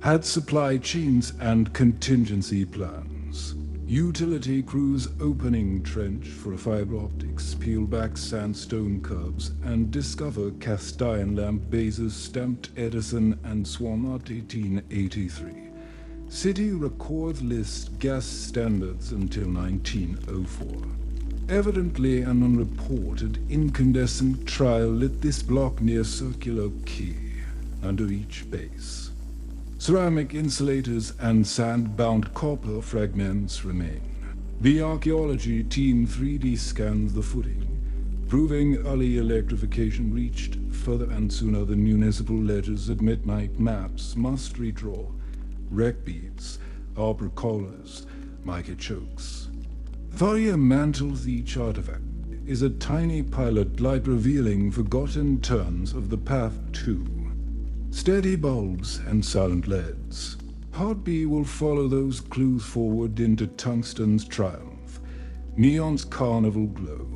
had supply chains and contingency plans. Utility crews opening trench for fiber optics, peel back sandstone curbs, and discover cast iron lamp bases stamped Edison and Swan at 1883. City records list gas standards until 1904. Evidently an unreported incandescent trial lit this block near Circular Quay, under each base. Ceramic insulators and sand-bound copper fragments remain. The archaeology team 3D scans the footing, proving early electrification reached further and sooner than municipal ledgers at midnight. Maps must redraw. Wreck beads, arbor collars, mica chokes. Thorium mantles each artifact is a tiny pilot light revealing forgotten turns of the path to. Steady bulbs and silent leads. Part B will follow those clues forward into tungsten's triumph, neon's carnival glow,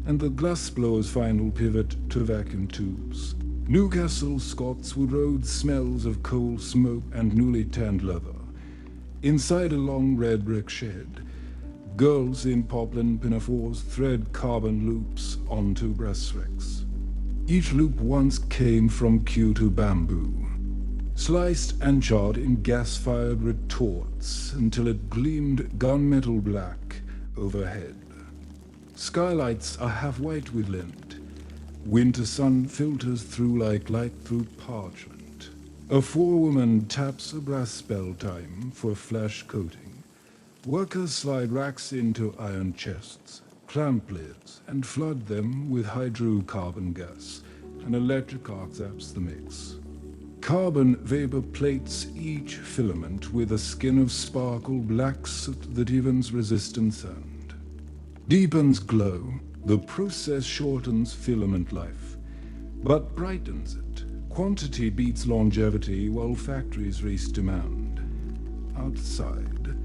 and the glassblower's final pivot to vacuum tubes. Newcastle Scotswood Road smells of coal smoke and newly tanned leather. Inside a long red brick shed, girls in poplin pinafores thread carbon loops onto brass racks. Each loop once came from Q to bamboo, sliced and charred in gas-fired retorts until it gleamed gunmetal black overhead. Skylights are half-white with lint. Winter sun filters through like light through parchment. A forewoman taps a brass bell time for flash coating. Workers slide racks into iron chests, clamp lids and flood them with hydrocarbon gas. An electric arc zaps the mix. Carbon vapor plates each filament with a skin of sparkle black soot that evens resistant sand. Deepens glow, the process shortens filament life, but brightens it. Quantity beats longevity while factories race demand. Outside,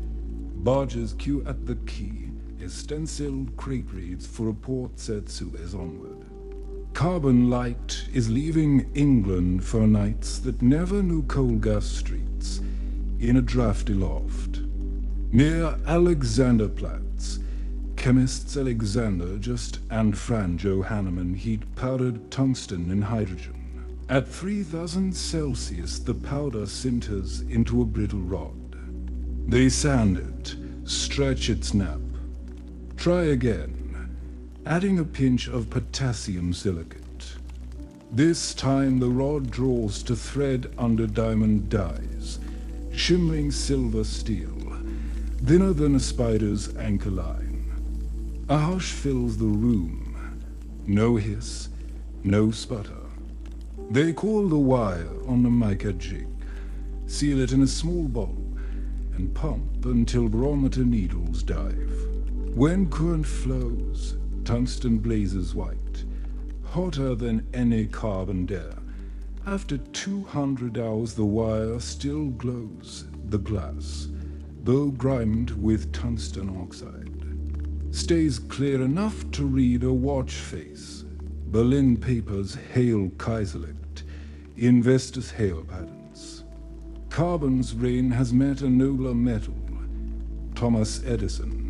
barges queue at the quay, as stenciled crate reads for a port set Suez onward. Carbon light is leaving England for nights that never knew coal gas streets, in a drafty loft. Near Alexanderplatz, chemists Alexander Just and Franjo Hanneman heat powdered tungsten and hydrogen. At 3000 Celsius, the powder sinters into a brittle rod. They sand it, stretch its snap. Try again, adding a pinch of potassium silicate. This time the rod draws to thread under diamond dyes, shimmering silver steel, thinner than a spider's anchor line. A hush fills the room. No hiss, no sputter. They coil the wire on a mica jig, seal it in a small bowl, and pump until barometer needles dive. When current flows, tungsten blazes white, hotter than any carbon dare. After 200 hours, the wire still glows, the glass, though grimed with tungsten oxide. Stays clear enough to read a watch face. Berlin papers hail Kaiserlicht, investors hail patents. Carbon's reign has met a nobler metal, Thomas Edison,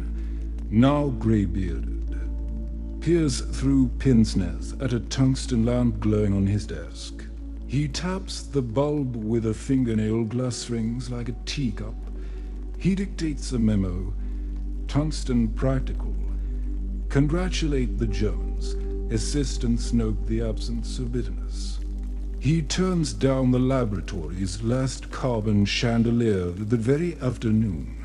now grey-bearded, peers through pince nez at a tungsten lamp glowing on his desk. He taps the bulb with a fingernail, glass rings like a teacup. He dictates a memo, tungsten practical. Congratulate the Germans. Assistants note the absence of bitterness. He turns down the laboratory's last carbon chandelier that very afternoon,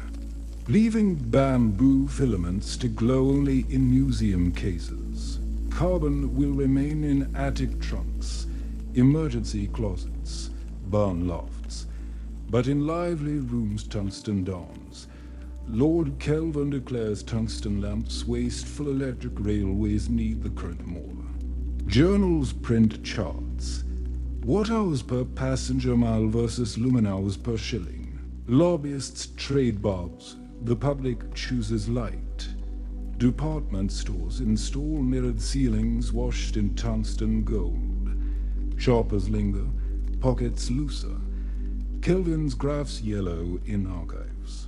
leaving bamboo filaments to glow only in museum cases. Carbon will remain in attic trunks, emergency closets, barn lofts, but in lively rooms tungsten dawns. Lord Kelvin declares tungsten lamps wasteful, electric railways need the current more. Journals print charts. Watt hours per passenger mile versus lumen hours per shilling. Lobbyists trade bulbs. The public chooses light. Department stores install mirrored ceilings washed in tungsten gold. Shoppers linger, pockets looser. Kelvin's graphs yellow in archives.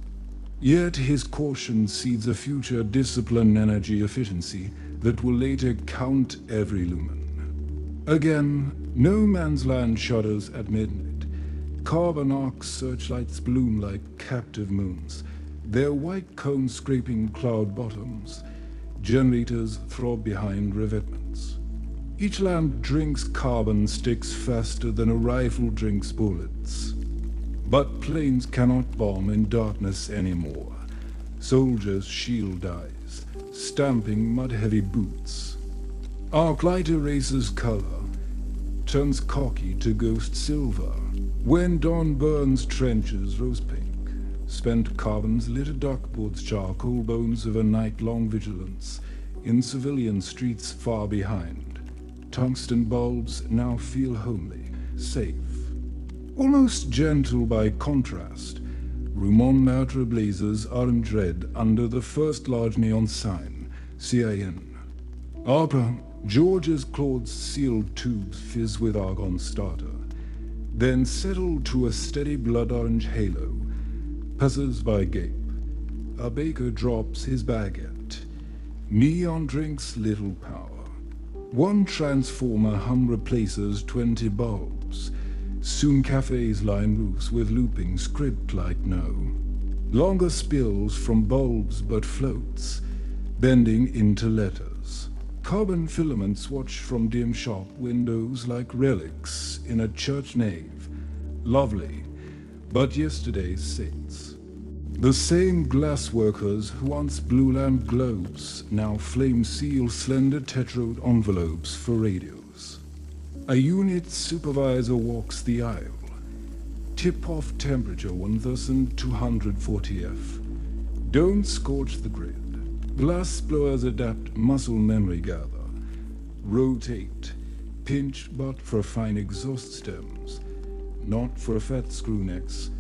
Yet his caution seeds a future discipline energy efficiency that will later count every lumen. Again, no man's land shudders at midnight. Carbon arc searchlights bloom like captive moons, their white cones scraping cloud bottoms. Generators throb behind revetments. Each lamp drinks carbon sticks faster than a rifle drinks bullets. But planes cannot bomb in darkness anymore. Soldiers' shield dies, stamping mud-heavy boots. Arc light erases color, turns cocky to ghost silver. When dawn burns trenches rose pink, spent carbons lit a duckboard's charcoal bones of a night-long vigilance in civilian streets far behind. Tungsten bulbs now feel homely, safe. Almost gentle by contrast, Rue Montmartre blazes are in dread under the first large neon sign, CIN. Opera, George's Claude's sealed tubes fizz with argon starter, then settle to a steady blood orange halo. Passers-by gape. A baker drops his baguette. Neon drinks little power. One transformer hum replaces 20 bulbs. Soon cafes line roofs with looping script like no. Longer spills from bulbs but floats, bending into letters. Carbon filaments watch from dim shop windows like relics in a church nave. Lovely, but yesterday's saints. The same glass workers who once blew lamp globes now flame seal slender tetrode envelopes for radios. A unit supervisor walks the aisle. Tip-off temperature 1240 F. Don't scorch the grid. Glass blowers adapt muscle memory gather. Rotate. Pinch but for fine exhaust stems, not for fat screw necks.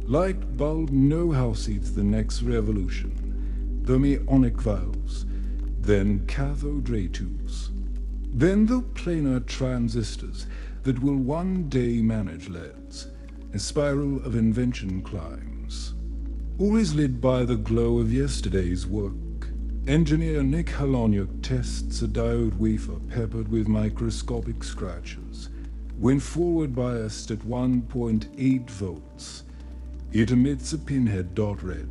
Lightbulb know-how seeds the next revolution. Thermionic valves, then cathode ray tubes. Then the planar transistors that will one day manage LEDs. A spiral of invention climbs. Always lit by the glow of yesterday's work. Engineer Nick Halonyuk tests a diode wafer peppered with microscopic scratches. When forward biased at 1.8 volts, it emits a pinhead dot red,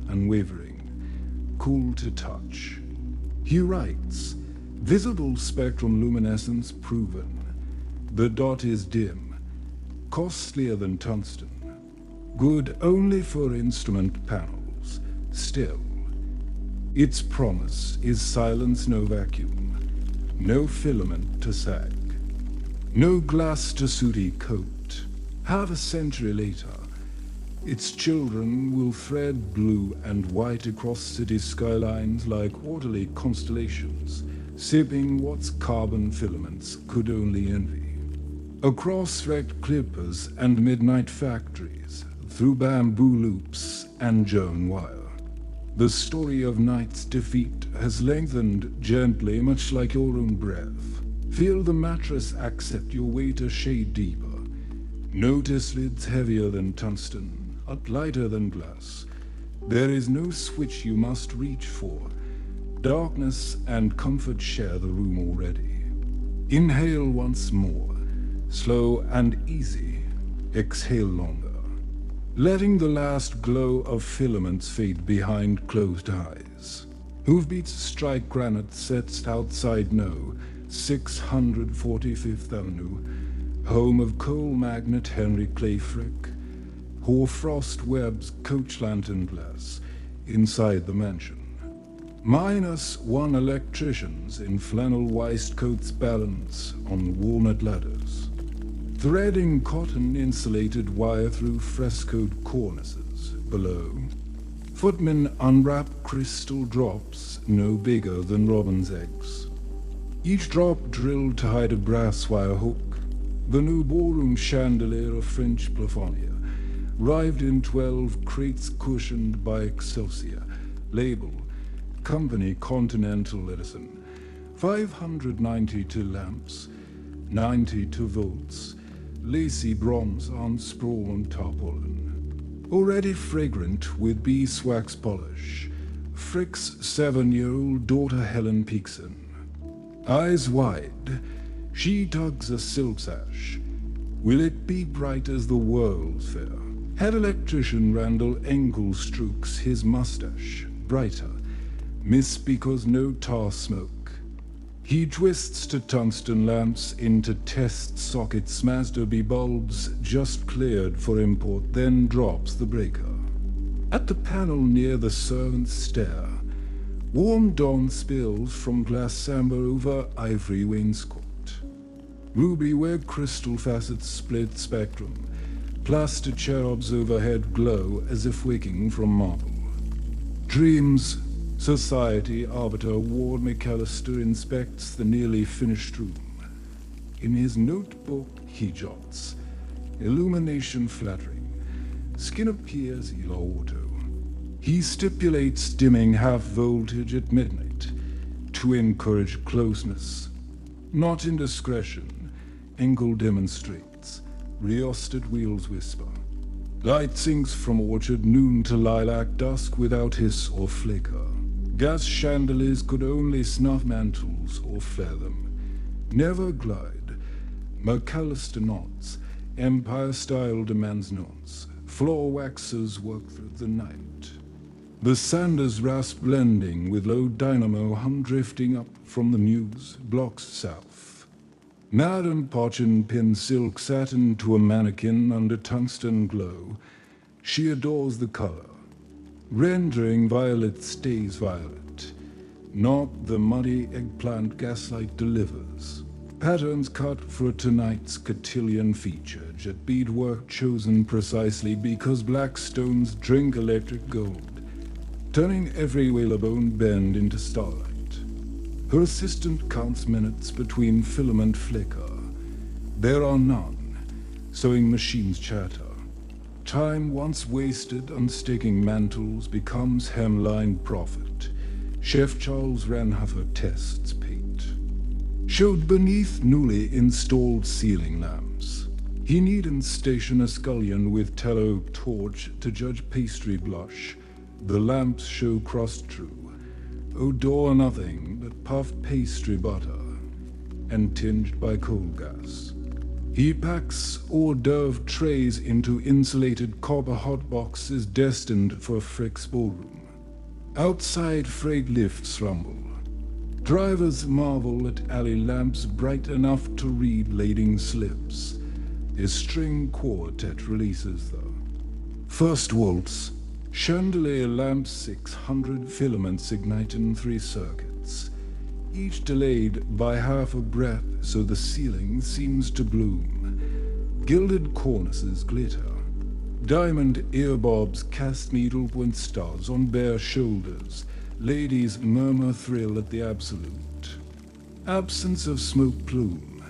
unwavering, cool to touch. He writes, visible spectrum luminescence proven. The dot is dim, costlier than tungsten. Good only for instrument panels, still. Its promise is silence, no vacuum, no filament to sag, no glass to sooty coat. Half a century later, its children will thread blue and white across city skylines like orderly constellations, sipping what's carbon filaments could only envy. Across wrecked clippers and midnight factories, through bamboo loops and Joan wire. The story of night's defeat has lengthened gently, much like your own breath. Feel the mattress accept your weight a shade deeper. Notice lids heavier than tungsten, but lighter than glass. There is no switch you must reach for. Darkness and comfort share the room already. Inhale once more, slow and easy. Exhale longer. Letting the last glow of filaments fade behind closed eyes. Hoofbeats strike granite sets outside No. 645th Avenue, home of coal magnate Henry Clay Frick. Hoarfrost webs coach lantern glass inside the mansion. -1 electricians in flannel waistcoats balance on walnut ladders. Threading cotton-insulated wire through frescoed cornices below. Footmen unwrap crystal drops no bigger than robin's eggs. Each drop drilled to hide a brass wire hook. The new ballroom chandelier of French plafonia, arrived in 12 crates cushioned by Excelsior. Label, Company Continental Edison. 592 lamps, 92 volts. Lacy bronze on sprawl and tarpaulin. Already fragrant with beeswax polish. Frick's 7-year-old daughter Helen peeks in. Eyes wide, she tugs a silk sash. Will it be bright as the World's Fair? Head electrician Randall Engel strokes his mustache, brighter. Miss because no tar smoke. He twists to tungsten lamps into test sockets Mazda B bulbs just cleared for import, then drops the breaker. At the panel near the servant's stair, warm dawn spills from glass samber over ivory wainscot. Ruby where crystal facets split spectrum. Plaster cherubs overhead glow as if waking from marble. Dreams. Society arbiter Ward McAllister inspects the nearly finished room. In his notebook he jots, illumination flattering, skin appears yellow auto. He stipulates dimming half voltage at midnight to encourage closeness, not indiscretion. Engel demonstrates, rheostat wheels whisper. Light sinks from orchard noon to lilac dusk without hiss or flicker. Gas chandeliers could only snuff mantles or flare them. Never glide. McAllister nods. Empire-style demands nods. Floor waxers work through the night. The Sanders rasp blending with low dynamo hum drifting up from the news blocks south. Madame Pochin pins silk satin to a mannequin under tungsten glow. She adores the color. rendering violet stays violet, not the muddy eggplant Gaslight delivers. Patterns cut for tonight's cotillion feature, jet beadwork chosen precisely because black stones drink electric gold, turning every whalebone bend into starlight. Her assistant counts minutes between filament flicker. There are none. Sewing machines chatter. Time once wasted on staking mantles becomes hemline profit. Chef Charles Ranhofer tests pate. Showed beneath newly installed ceiling lamps. He needn't station a scullion with tallow torch to judge pastry blush. The lamps show crust true. Odor nothing but puffed pastry butter, and tinged by coal gas. He packs hors d'oeuvre trays into insulated copper hotboxes destined for Frick's ballroom. Outside freight lifts rumble. Drivers marvel at alley lamps bright enough to read lading slips. His string quartet releases though. First waltz. Chandelier lamp 600 filaments ignite in 3 circuits, each delayed by half a breath so the ceiling seems to bloom. Gilded cornices glitter. Diamond earbobs cast needlepoint stars on bare shoulders. Ladies murmur thrill at the absolute. Absence of smoke plume.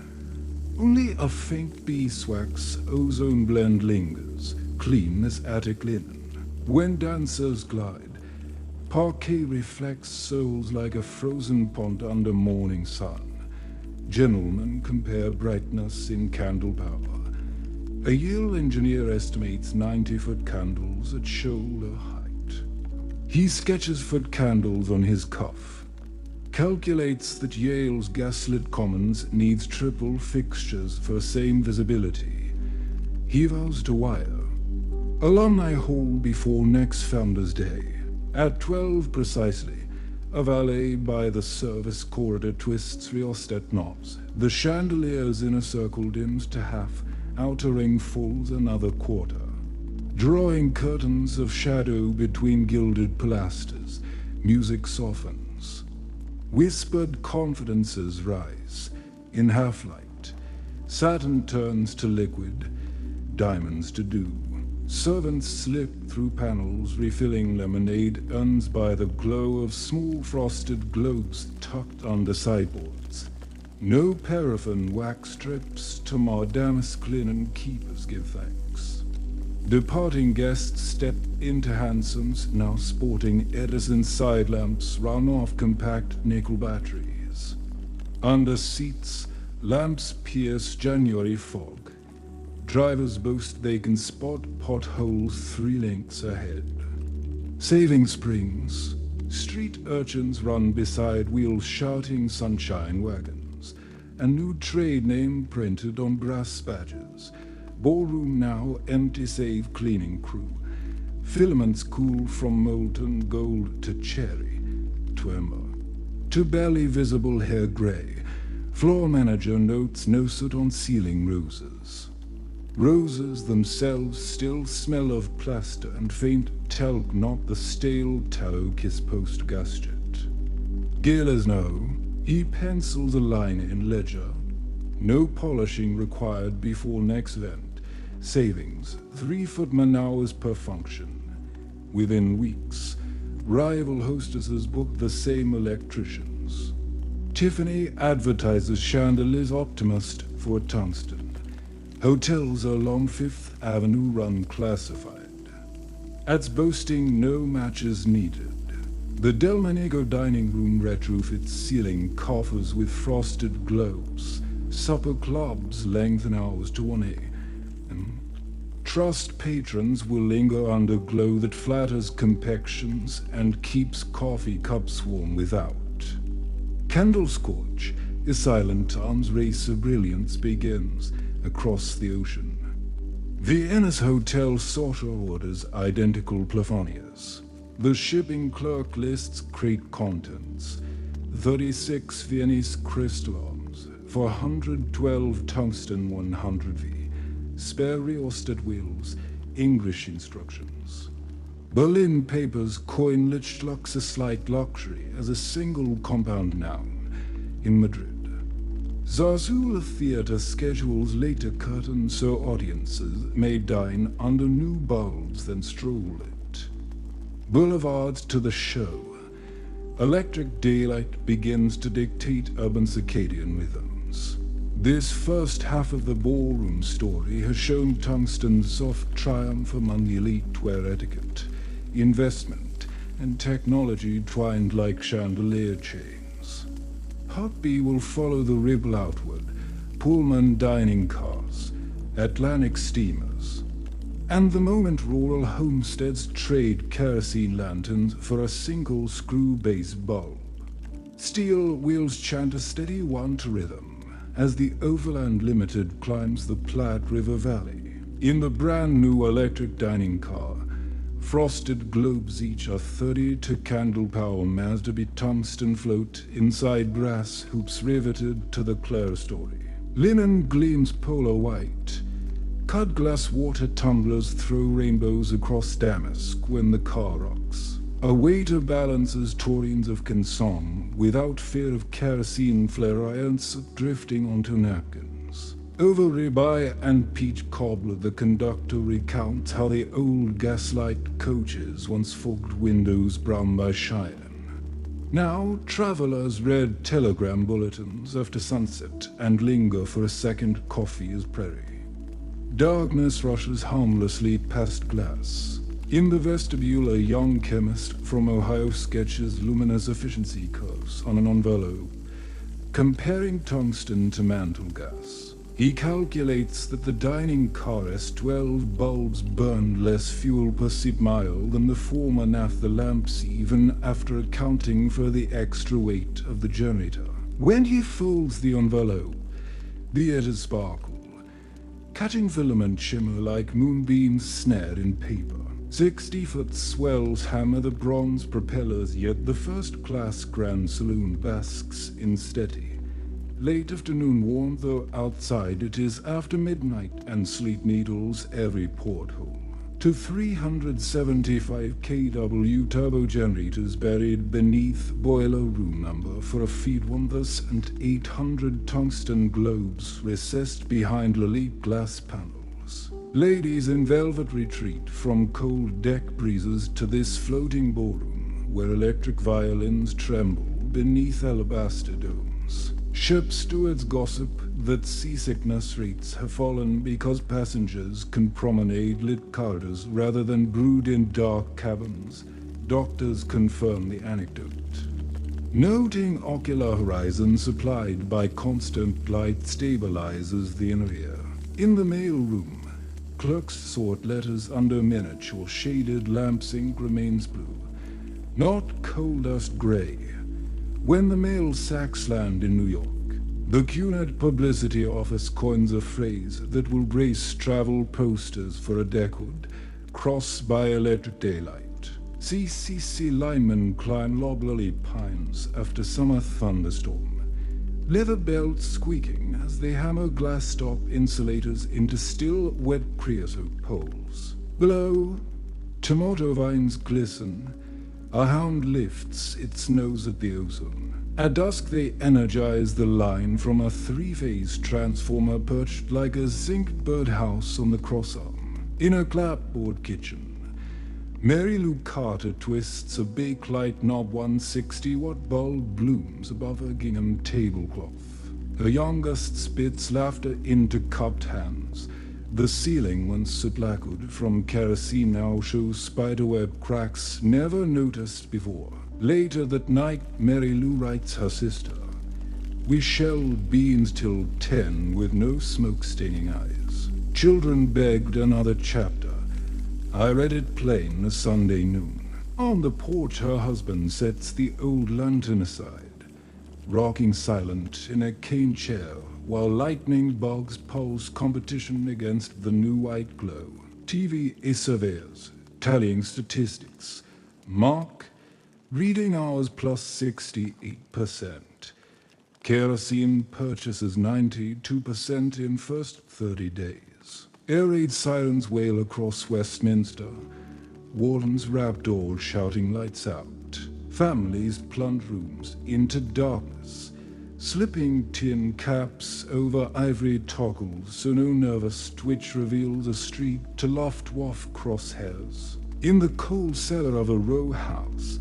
Only a faint beeswax ozone blend lingers, clean as attic linen. When dancers glide, parquet reflects souls like a frozen pond under morning sun. Gentlemen compare brightness in candle power. A Yale engineer estimates 90-foot candles at shoulder height. He sketches foot candles on his cuff. Calculates that Yale's gaslit commons needs triple fixtures for same visibility. He vows to wire. Alumni Hall before next Founders Day. At 12 precisely, a valet by the service corridor twists rheostat knobs. The chandelier's inner circle dims to half, outer ring falls another quarter. Drawing curtains of shadow between gilded pilasters, music softens. Whispered confidences rise. In half-light, satin turns to liquid, diamonds to dew. Servants slip through panels, refilling lemonade urns by the glow of small frosted globes tucked under sideboards. No paraffin wax strips to mar damask linen keepers give thanks. Departing guests step into hansoms, now sporting Edison side lamps run off compact nickel batteries. Under seats, lamps pierce January fog. Drivers boast they can spot potholes 3 lengths ahead. Saving springs. Street urchins run beside wheels shouting sunshine wagons. A new trade name printed on brass badges. Ballroom now empty save cleaning crew. Filaments cool from molten gold to cherry, to ember, to barely visible hair gray. Floor manager notes no soot on ceiling roses. Roses themselves still smell of plaster and faint talc, not the stale tallow kiss post gasket. Gailers know. He pencils a line in ledger. No polishing required before next vent. Savings, 3-foot man-hours per function. Within weeks, rival hostesses book the same electricians. Tiffany advertises chandeliers optimist for tungsten. Hotels along 5th Avenue run classified. Ads boasting no matches needed. The Delmonico dining room retrofits ceiling coffers with frosted globes. Supper clubs lengthen hours to 1A. Trust patrons will linger under glow that flatters complexions and keeps coffee cups warm without. Candle scorch, a silent arms race of brilliance begins across the ocean. Vienna's hotel sorter orders identical plafoniers. The shipping clerk lists crate contents. 36 Viennese crystal arms for 112 tungsten 100V. Spare rheostat wheels, English instructions. Berlin papers coin Lichtluxus like luxury as a single compound noun in Madrid. Zarzula Theatre schedules later curtains so audiences may dine under new bulbs than stroll it. Boulevards to the show. Electric daylight begins to dictate urban circadian rhythms. This first half of the ballroom story has shown tungsten's soft triumph among elite where etiquette, investment, and technology twined like chandelier chains. Part B will follow the ribble outward, Pullman dining cars, Atlantic steamers, and the moment rural homesteads trade kerosene lanterns for a single screw-base bulb. Steel wheels chant a steady one-to rhythm as the Overland Limited climbs the Platte River Valley. In the brand-new electric dining car, frosted globes each a 30 candle power Mazda tungsten float inside brass hoops riveted to the clerestory. Linen gleams polar white. Cut glass water tumblers throw rainbows across damask when the car rocks. A waiter balances tureen's of Canson without fear of kerosene flareants drifting onto napkins. Over ribeye and peach cobbler, the conductor recounts how the old Gaslight coaches once fogged windows brown by Cheyenne. Now, travelers read telegram bulletins after sunset and linger for a second coffee as prairie. Darkness rushes harmlessly past glass. In the vestibule, a young chemist from Ohio sketches luminous efficiency curves on an envelope, comparing tungsten to mantle gas. He calculates that the dining car has 12 bulbs burned less fuel per sip mile than the former naphtha lamps, even after accounting for the extra weight of the generator. When he folds the envelope, the edges sparkle, catching filament shimmer like moonbeams snared in paper. 60-foot swells hammer the bronze propellers, yet the first-class Grand Saloon basks in steady, late afternoon warmth, though outside it is after midnight and sleet needles every porthole. To 375 kW turbo generators buried beneath boiler room number for a feed one thus, and 800 tungsten globes recessed behind Lalique glass panels. Ladies in velvet retreat from cold deck breezes to this floating ballroom where electric violins tremble beneath alabaster domes. Ship stewards gossip that seasickness rates have fallen because passengers can promenade lit corridors rather than brood in dark cabins. Doctors confirm the anecdote. Noting ocular horizon supplied by constant light stabilizes the inner ear. In the mail room, clerks sort letters under miniature shaded lamps. Ink remains blue, not coal dust gray. When the mail sacks land in New York, the QNet publicity office coins a phrase that will brace travel posters for a decade, crossed by electric daylight. CCC linemen climb loblily pines after summer thunderstorm, leather belts squeaking as they hammer glass top insulators into still wet creosote poles. Below, tomato vines glisten. A hound lifts its nose at the ozone. At dusk they energize the line from a three-phase transformer perched like a zinc birdhouse on the crossarm. In a clapboard kitchen, Mary Lou Carter twists a Bakelite knob 160-watt bulb blooms above her gingham tablecloth. Her youngest spits laughter into cupped hands. The ceiling, once soot lacquered from kerosene, now shows spiderweb cracks never noticed before. Later that night, Mary Lou writes her sister, "We shelled beans till 10 with no smoke-staining eyes. Children begged another chapter. I read it plain a Sunday noon." On the porch her husband sets the old lantern aside, rocking silent in a cane chair while lightning bugs pulse competition against the new white glow. TV is surveyors, tallying statistics. Mark, reading hours plus 68%. Kerosene purchases 92% in first 30 days. Air raid sirens wail across Westminster. wardens rap doors shouting lights out. Families plunge rooms into darkness, slipping tin caps over ivory toggles so no nervous twitch reveals a street to loft-waft crosshairs. In the cold cellar of a row house,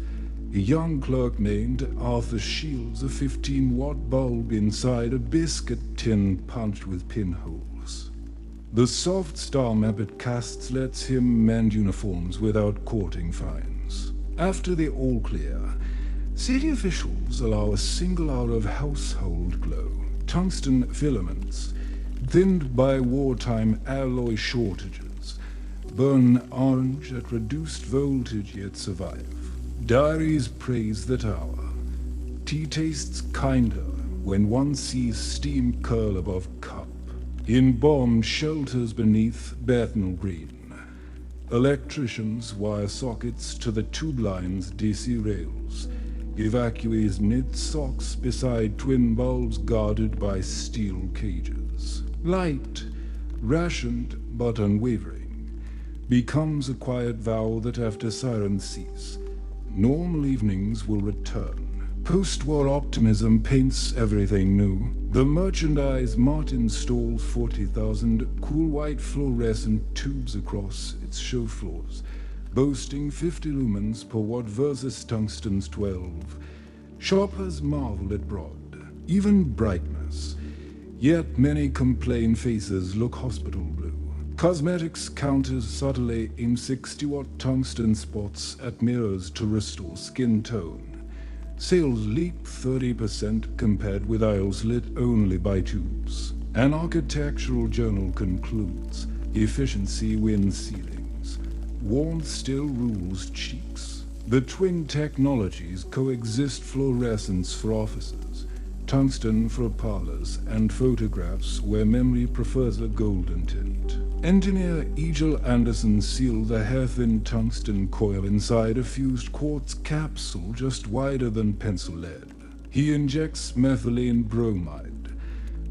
a young clerk named Arthur shields a 15-watt bulb inside a biscuit tin punched with pinholes. The soft star map it casts lets him mend uniforms without courting fines. After the all-clear, city officials allow a single hour of household glow. Tungsten filaments, thinned by wartime alloy shortages, burn orange at reduced voltage yet survive. Diaries praise that hour. Tea tastes kinder when one sees steam curl above cup. In bomb shelters beneath Bethnal Green, electricians wire sockets to the tube lines' DC rails. Evacuees knit socks beside twin bulbs guarded by steel cages. Light, rationed but unwavering, becomes a quiet vow that after sirens cease, normal evenings will return. Post-war optimism paints everything new. The merchandise mart installs 40,000 cool white fluorescent tubes across its show floors, boasting 50 lumens per watt versus tungsten's 12. Shoppers marvel at broad, even brightness. Yet many complain faces look hospital blue. Cosmetics counters subtly aim 60-watt tungsten spots at mirrors to restore skin tone. Sales leap 30% compared with aisles lit only by tubes. An architectural journal concludes, efficiency wins ceilings. Warmth still rules cheeks. The twin technologies coexist: fluorescence for offices, tungsten for parlors, and photographs where memory prefers a golden tint. Engineer Edison sealed the hair-thin tungsten coil inside a fused quartz capsule just wider than pencil lead. He injects methylene bromide.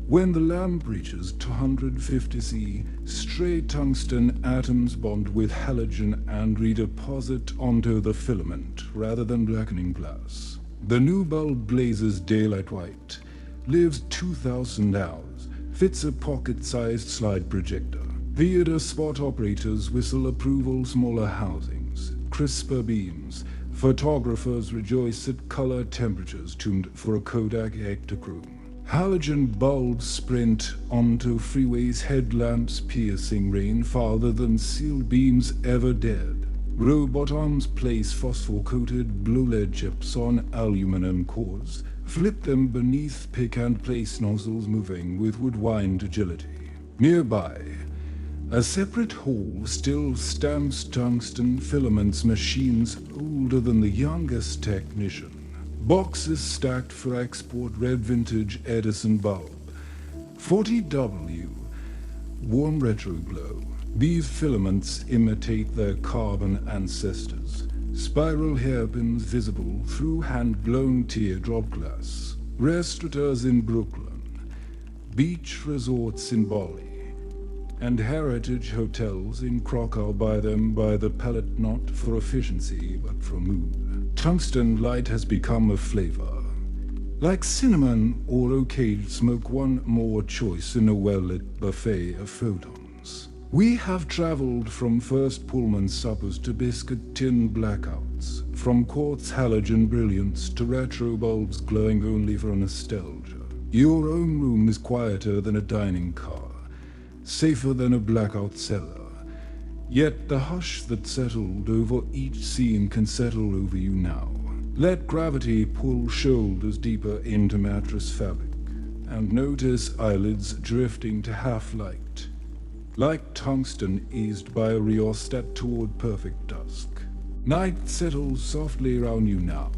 When the lamp reaches 250 C, stray tungsten atoms bond with halogen and redeposit onto the filament rather than blackening glass. The new bulb blazes daylight white, lives 2,000 hours, fits a pocket-sized slide projector. Theater spot operators whistle approval: smaller housings, crisper beams. Photographers rejoice at color temperatures tuned for a Kodak Ektachrome. Halogen bulbs sprint onto freeways, headlamps piercing rain farther than sealed beams ever dared. Robot arms place phosphor-coated blue lead chips on aluminum cores, flip them beneath pick-and-place nozzles moving with wood-wind agility. Nearby, a separate hall still stamps tungsten filaments, machines older than the youngest technician. Boxes stacked for export, red vintage Edison bulb. 40W, warm retro glow. These filaments imitate their carbon ancestors. Spiral hairpins visible through hand-blown teardrop glass. Restaurateurs in Brooklyn. Beach resorts in Bali. And heritage hotels in Krakow buy them by the pellet, not for efficiency, but for mood. Tungsten light has become a flavor. Like cinnamon or oak-aged smoke, one more choice in a well-lit buffet of photons. We have traveled from first Pullman suppers to biscuit tin blackouts, from quartz halogen brilliance to retro bulbs glowing only for nostalgia. Your own room is quieter than a dining car, safer than a blackout cellar. Yet the hush that settled over each scene can settle over you now. Let gravity pull shoulders deeper into mattress fabric, and notice eyelids drifting to half-light, like tungsten eased by a rheostat toward perfect dusk. Night settles softly around you now,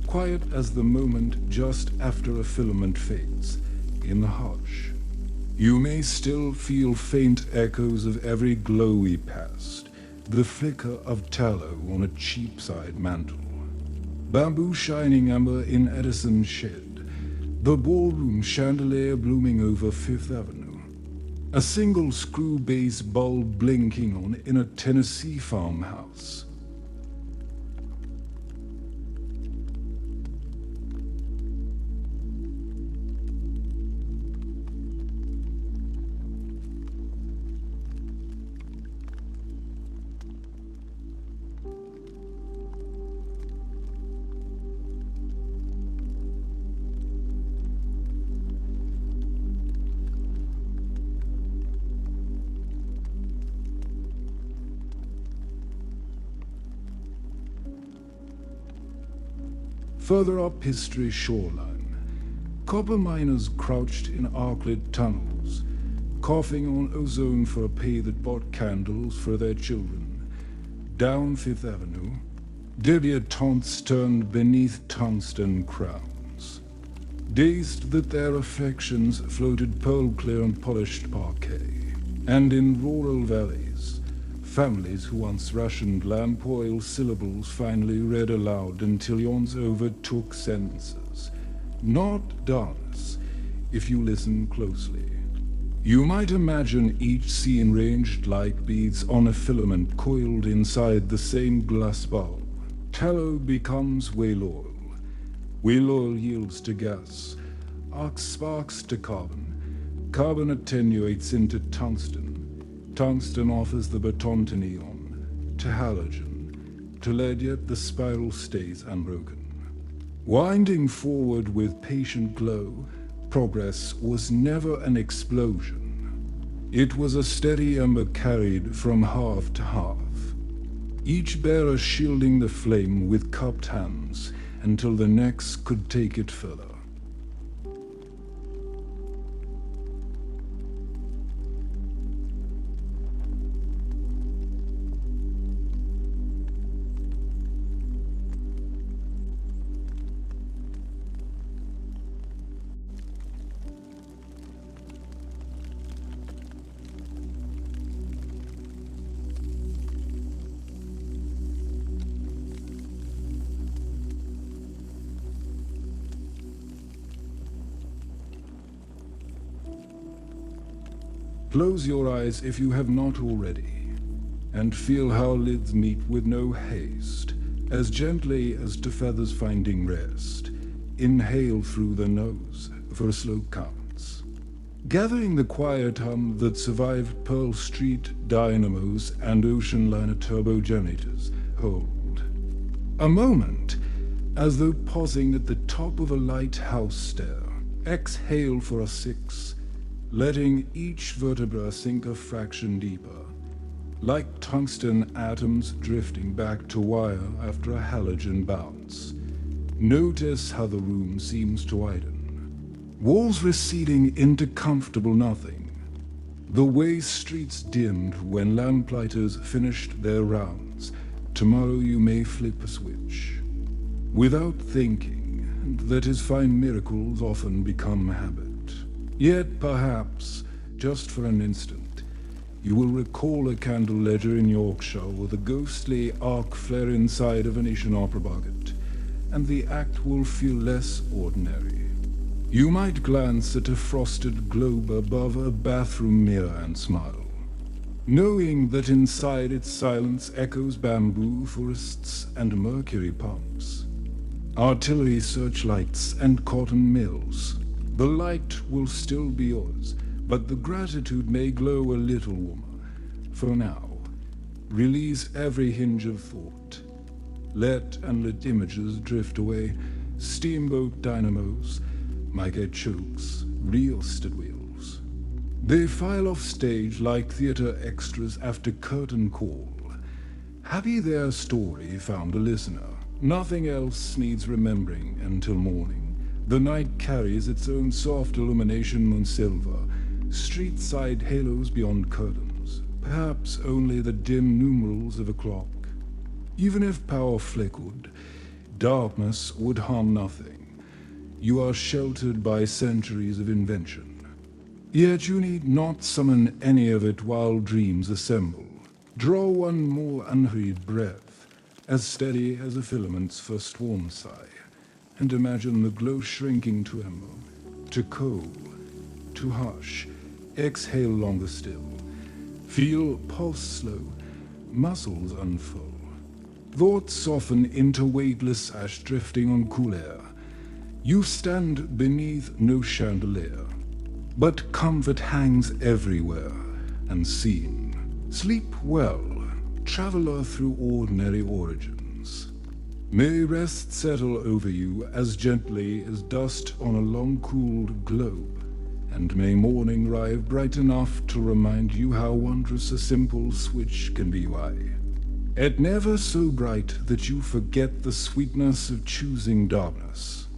quiet as the moment just after a filament fades. In the hush, you may still feel faint echoes of every glowy past, the flicker of tallow on a cheap-side mantle. Bamboo shining amber in Edison's shed, the ballroom chandelier blooming over Fifth Avenue. A single screw base bulb blinking on in a Tennessee farmhouse. Further up history's shoreline, copper miners crouched in arclit tunnels, coughing on ozone for a pay that bought candles for their children. Down Fifth Avenue, debutantes turned beneath tungsten crowns, dazed that their affections floated pearl-clear on polished parquet. And in rural valleys, families who once rationed lamp oil syllables finally read aloud until yawns overtook sentences. Not dullness, if you listen closely. You might imagine each scene ranged like beads on a filament coiled inside the same glass bulb. Tallow becomes whale oil. Whale oil yields to gas. Arc sparks to carbon. Carbon attenuates into tungsten. Tungsten offers the baton to neon, to halogen, to lead, yet the spiral stays unbroken. Winding forward with patient glow, progress was never an explosion. It was a steady ember carried from half to half, each bearer shielding the flame with cupped hands until the next could take it further. Close your eyes if you have not already, and feel how lids meet with no haste, as gently as to feathers finding rest. Inhale through the nose for slow counts, gathering the quiet hum that survived Pearl Street dynamos and ocean liner turbo generators. Hold. A moment, as though pausing at the top of a lighthouse stair. Exhale for a 6. Letting each vertebra sink a fraction deeper, like tungsten atoms drifting back to wire after a halogen bounce. Notice how the room seems to widen, walls receding into comfortable nothing, the way streets dimmed when lamplighters finished their rounds. Tomorrow you may flip a switch, without thinking, and that is fine miracles often become habit. Yet perhaps, just for an instant, you will recall a candle ledger in Yorkshire or the ghostly arc flare inside a Venetian opera bucket, and the act will feel less ordinary. You might glance at a frosted globe above a bathroom mirror and smile, knowing that inside its silence echoes bamboo forests and mercury pumps, artillery searchlights and cotton mills. The light will still be yours, but the gratitude may glow a little warmer. For now, release every hinge of thought. Let images drift away. Steamboat dynamos, mica chokes, reel-stead wheels. They file off stage like theater extras after curtain call. Happy their story found a listener. Nothing else needs remembering until morning. The night carries its own soft illumination on silver, street-side halos beyond curtains, perhaps only the dim numerals of a clock. Even if power flickered, darkness would harm nothing. You are sheltered by centuries of invention. Yet you need not summon any of it while dreams assemble. Draw one more unhurried breath, as steady as a filament's first warm sigh, and imagine the glow shrinking to ember, to coal, to hush, Exhale longer still. Feel pulse slow, muscles unfold. Thoughts soften into weightless ash drifting on cool air. You stand beneath no chandelier, but comfort hangs everywhere, unseen. Sleep well, traveler through ordinary origins. May rest settle over you as gently as dust on a long-cooled globe, and may morning arrive bright enough to remind you how wondrous a simple switch can be why. And never so bright that you forget the sweetness of choosing darkness.